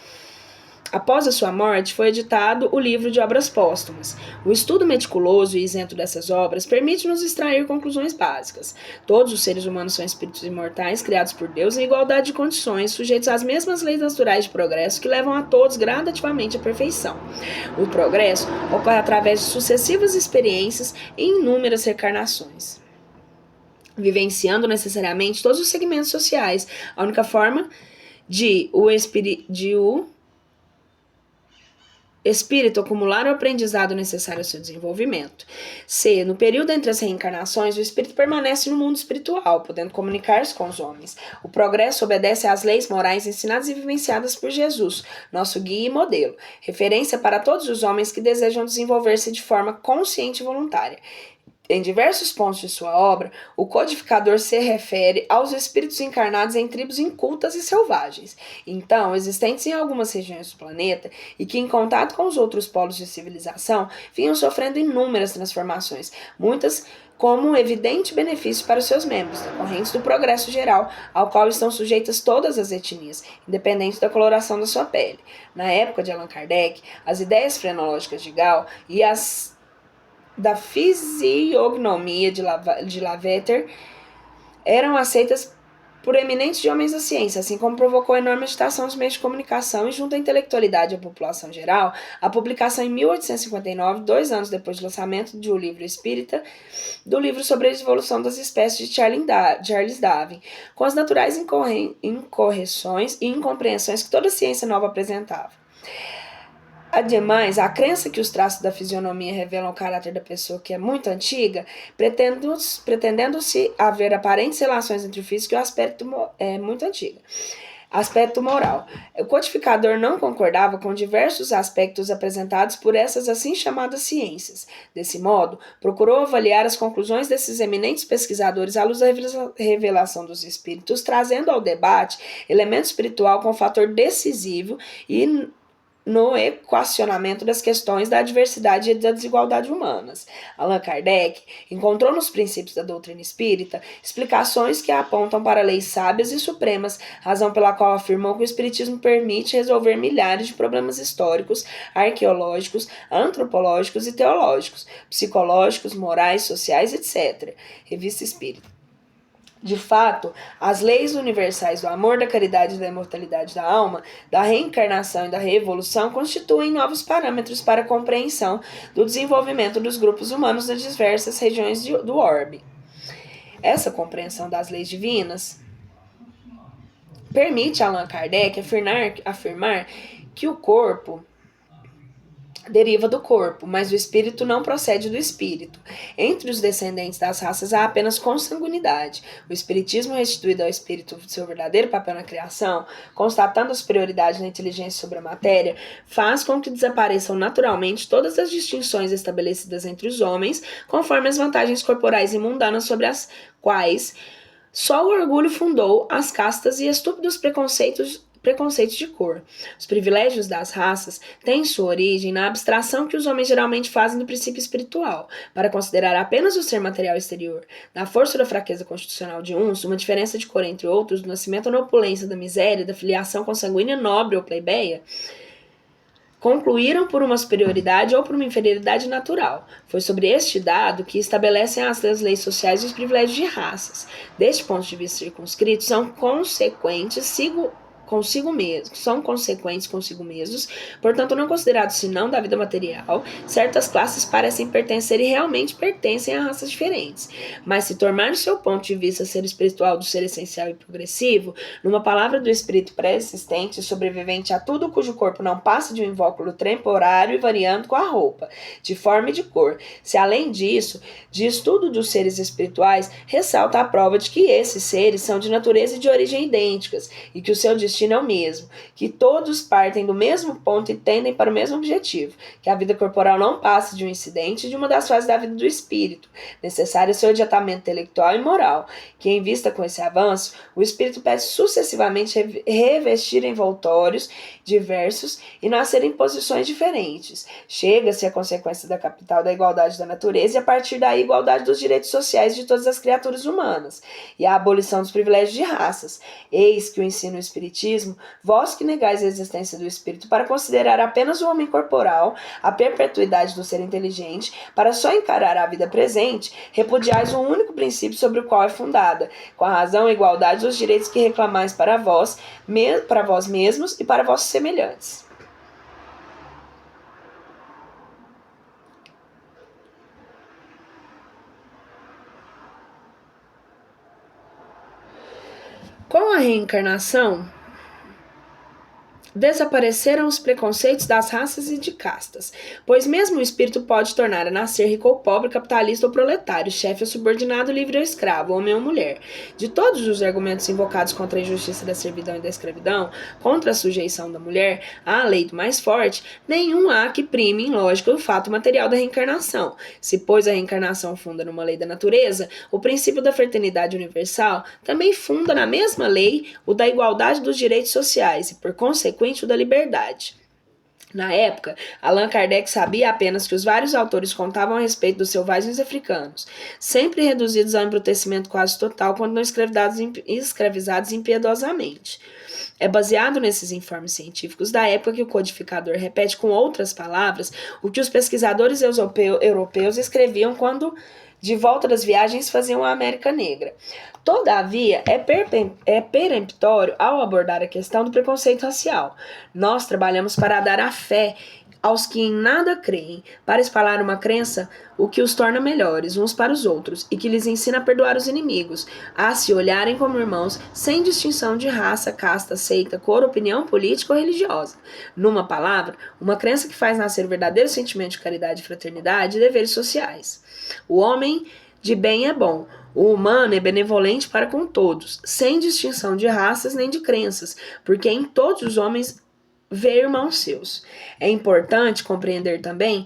Após a sua morte, foi editado o livro de obras póstumas. O estudo meticuloso e isento dessas obras permite-nos extrair conclusões básicas. Todos os seres humanos são espíritos imortais, criados por Deus em igualdade de condições, sujeitos às mesmas leis naturais de progresso que levam a todos gradativamente à perfeição. O progresso ocorre através de sucessivas experiências em inúmeras reencarnações, vivenciando necessariamente todos os segmentos sociais. A única forma de o espírito acumular o aprendizado necessário ao seu desenvolvimento. C. No período entre as reencarnações, o espírito permanece no mundo espiritual, podendo comunicar-se com os homens. O progresso obedece às leis morais ensinadas e vivenciadas por Jesus, nosso guia e modelo, referência para todos os homens que desejam desenvolver-se de forma consciente e voluntária. Em diversos pontos de sua obra, o codificador se refere aos espíritos encarnados em tribos incultas e selvagens, então existentes em algumas regiões do planeta e que, em contato com os outros polos de civilização, vinham sofrendo inúmeras transformações, muitas como evidente benefício para os seus membros, decorrentes do progresso geral ao qual estão sujeitas todas as etnias, independente da coloração da sua pele. Na época de Allan Kardec, as ideias frenológicas de Gall e as da fisiognomia de Lavater eram aceitas por eminentes de homens da ciência, assim como provocou enorme agitação nos meios de comunicação e junto à intelectualidade e à população geral, a publicação em 1859, 2 anos depois do lançamento de O Livro Espírita, do livro sobre a evolução das espécies de Charles Darwin, com as naturais incorreções e incompreensões que toda ciência nova apresentava. Ademais, a crença que os traços da fisionomia revelam o caráter da pessoa que é muito antiga, pretendendo-se haver aparentes relações entre o físico e o aspecto muito antigo. Aspecto moral. O codificador não concordava com diversos aspectos apresentados por essas assim chamadas ciências. Desse modo, procurou avaliar as conclusões desses eminentes pesquisadores à luz da revelação dos espíritos, trazendo ao debate elemento espiritual com fator decisivo e no equacionamento das questões da diversidade e da desigualdade humanas. Allan Kardec encontrou nos princípios da doutrina espírita explicações que apontam para leis sábias e supremas, razão pela qual afirmou que o espiritismo permite resolver milhares de problemas históricos, arqueológicos, antropológicos e teológicos, psicológicos, morais, sociais, etc. Revista Espírita. De fato, as leis universais do amor, da caridade e da imortalidade da alma, da reencarnação e da reevolução constituem novos parâmetros para a compreensão do desenvolvimento dos grupos humanos nas diversas regiões do orbe. Essa compreensão das leis divinas permite a Allan Kardec afirmar que o corpo deriva do corpo, mas o espírito não procede do espírito. Entre os descendentes das raças há apenas consanguinidade. O espiritismo restituído ao espírito seu verdadeiro papel na criação, constatando a superioridade na inteligência sobre a matéria, faz com que desapareçam naturalmente todas as distinções estabelecidas entre os homens, conforme as vantagens corporais e mundanas sobre as quais só o orgulho fundou as castas e estúpidos preconceitos de cor. Os privilégios das raças têm sua origem na abstração que os homens geralmente fazem do princípio espiritual, para considerar apenas o ser material exterior. Na força da fraqueza constitucional de uns, uma diferença de cor entre outros, do nascimento na opulência, da miséria, da filiação consanguínea nobre ou plebeia, concluíram por uma superioridade ou por uma inferioridade natural. Foi sobre este dado que estabelecem as leis sociais e os privilégios de raças. Deste ponto de vista circunscrito, são consequentes consigo mesmos, portanto não considerados senão da vida material, certas classes parecem pertencer e realmente pertencem a raças diferentes, mas se tornar no seu ponto de vista ser espiritual do ser essencial e progressivo, numa palavra do espírito pré-existente, sobrevivente a tudo cujo corpo não passa de um invólucro temporário e variando com a roupa, de forma e de cor. Se além disso, de estudo dos seres espirituais, ressalta a prova de que esses seres são de natureza e de origem idênticas, e que o seu destino é o mesmo, que todos partem do mesmo ponto e tendem para o mesmo objetivo, que a vida corporal não passa de um incidente de uma das fases da vida do espírito, necessário seu adiantamento intelectual e moral, que em vista com esse avanço, o espírito pede sucessivamente revestir envoltórios diversos e nascer em posições diferentes. Chega-se à consequência da capital da igualdade da natureza e a partir daí igualdade dos direitos sociais de todas as criaturas humanas e a abolição dos privilégios de raças. Eis que o ensino espiritismo, vós que negais a existência do espírito para considerar apenas o homem corporal, a perpetuidade do ser inteligente, para só encarar a vida presente, repudiais um único princípio sobre o qual é fundada, com a razão e igualdade dos direitos que reclamais para vós mesmos e para vossos semelhantes. Com a reencarnação, desapareceram os preconceitos das raças e de castas, pois mesmo o espírito pode tornar a nascer rico ou pobre, capitalista ou proletário, chefe ou subordinado, livre ou escravo, homem ou mulher. De todos os argumentos invocados contra a injustiça da servidão e da escravidão, contra a sujeição da mulher à lei do mais forte, nenhum há que prime em lógica o fato material da reencarnação. Se, pois, a reencarnação funda numa lei da natureza, o princípio da fraternidade universal também funda na mesma lei o da igualdade dos direitos sociais e, por consequência, o da liberdade. Na época, Allan Kardec sabia apenas que os vários autores contavam a respeito dos selvagens africanos, sempre reduzidos ao embrutecimento quase total quando não escravizados impiedosamente. É baseado nesses informes científicos da época que o codificador repete com outras palavras o que os pesquisadores europeus escreviam quando de volta das viagens faziam a América Negra. Todavia, é peremptório ao abordar a questão do preconceito racial. Nós trabalhamos para dar a fé aos que em nada creem, para espalhar uma crença o que os torna melhores uns para os outros e que lhes ensina a perdoar os inimigos, a se olharem como irmãos sem distinção de raça, casta, seita, cor, opinião política ou religiosa. Numa palavra, uma crença que faz nascer o verdadeiro sentimento de caridade, fraternidade e deveres sociais. O homem de bem é bom. O humano é benevolente para com todos, sem distinção de raças nem de crenças, porque em todos os homens vê irmãos seus. É importante compreender também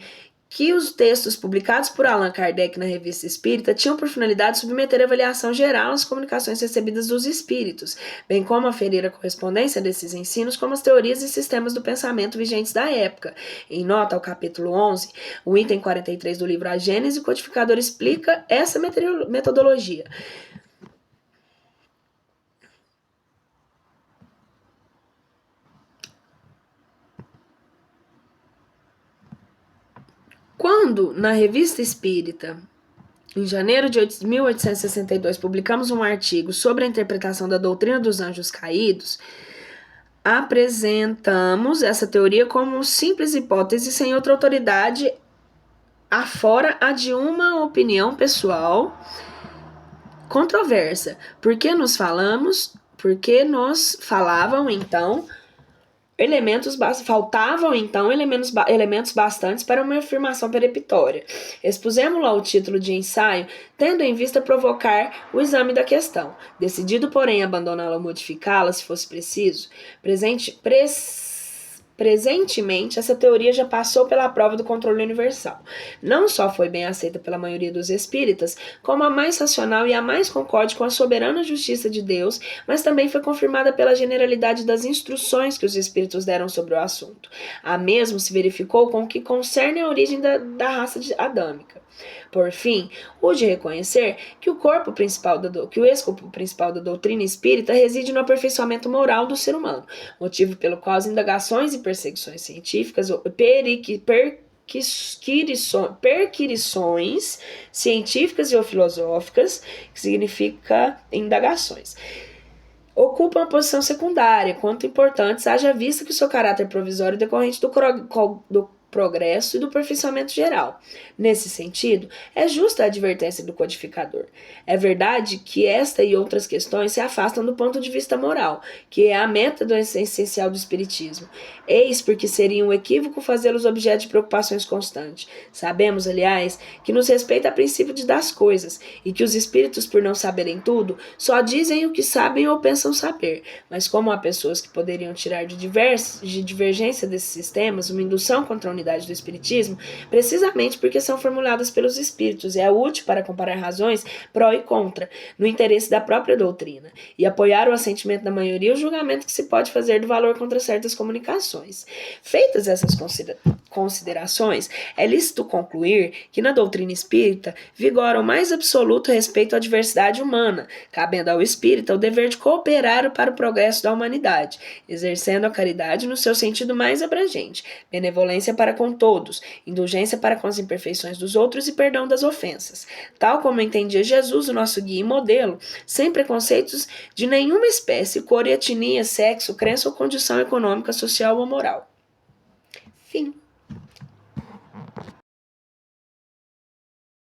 que os textos publicados por Allan Kardec na Revista Espírita tinham por finalidade submeter a avaliação geral às comunicações recebidas dos espíritos, bem como aferir a correspondência desses ensinos com as teorias e sistemas do pensamento vigentes da época. Em nota ao capítulo 11, o item 43 do livro A Gênese, o codificador explica essa metodologia. Quando, na Revista Espírita, em janeiro de 1862, publicamos um artigo sobre a interpretação da doutrina dos anjos caídos, apresentamos essa teoria como simples hipótese sem outra autoridade afora a de uma opinião pessoal controversa. Porque nos falavam então faltavam então elementos bastantes para uma afirmação peremptória. Expusemos lá o título de ensaio, tendo em vista provocar o exame da questão. Decidido, porém, abandoná-la ou modificá-la, se fosse preciso, presentemente, essa teoria já passou pela prova do controle universal. Não só foi bem aceita pela maioria dos espíritas, como a mais racional e a mais concorde com a soberana justiça de Deus, mas também foi confirmada pela generalidade das instruções que os espíritos deram sobre o assunto. A mesmo se verificou com o que concerne a origem da raça adâmica. Por fim, o de reconhecer que o escopo principal da doutrina espírita reside no aperfeiçoamento moral do ser humano, motivo pelo qual as indagações e perseguições científicas ou perquirições científicas e filosóficas, que significa indagações, ocupam a posição secundária, quanto importantes, haja vista que o seu caráter provisório decorrente do progresso e do aperfeiçoamento geral. Nesse sentido, é justa a advertência do codificador. É verdade que esta e outras questões se afastam do ponto de vista moral, que é a meta do essencial do espiritismo. Eis porque seria um equívoco fazê-los objeto de preocupações constantes. Sabemos, aliás, que nos respeita a princípio das coisas, e que os espíritos, por não saberem tudo, só dizem o que sabem ou pensam saber. Mas como há pessoas que poderiam tirar de divergência desses sistemas uma indução contra a unidade do espiritismo, precisamente porque são formuladas pelos espíritos, é útil para comparar razões pró e contra, no interesse da própria doutrina, e apoiar o assentimento da maioria o julgamento que se pode fazer do valor contra certas comunicações. Feitas essas considerações, é lícito concluir que na doutrina espírita vigora o mais absoluto respeito à diversidade humana, cabendo ao espírita o dever de cooperar para o progresso da humanidade, exercendo a caridade no seu sentido mais abrangente, benevolência para com todos, indulgência para com as imperfeições dos outros e perdão das ofensas. Tal como entendia Jesus, o nosso guia e modelo, sem preconceitos de nenhuma espécie, cor e etnia, sexo, crença ou condição econômica, social ou moral. Fim.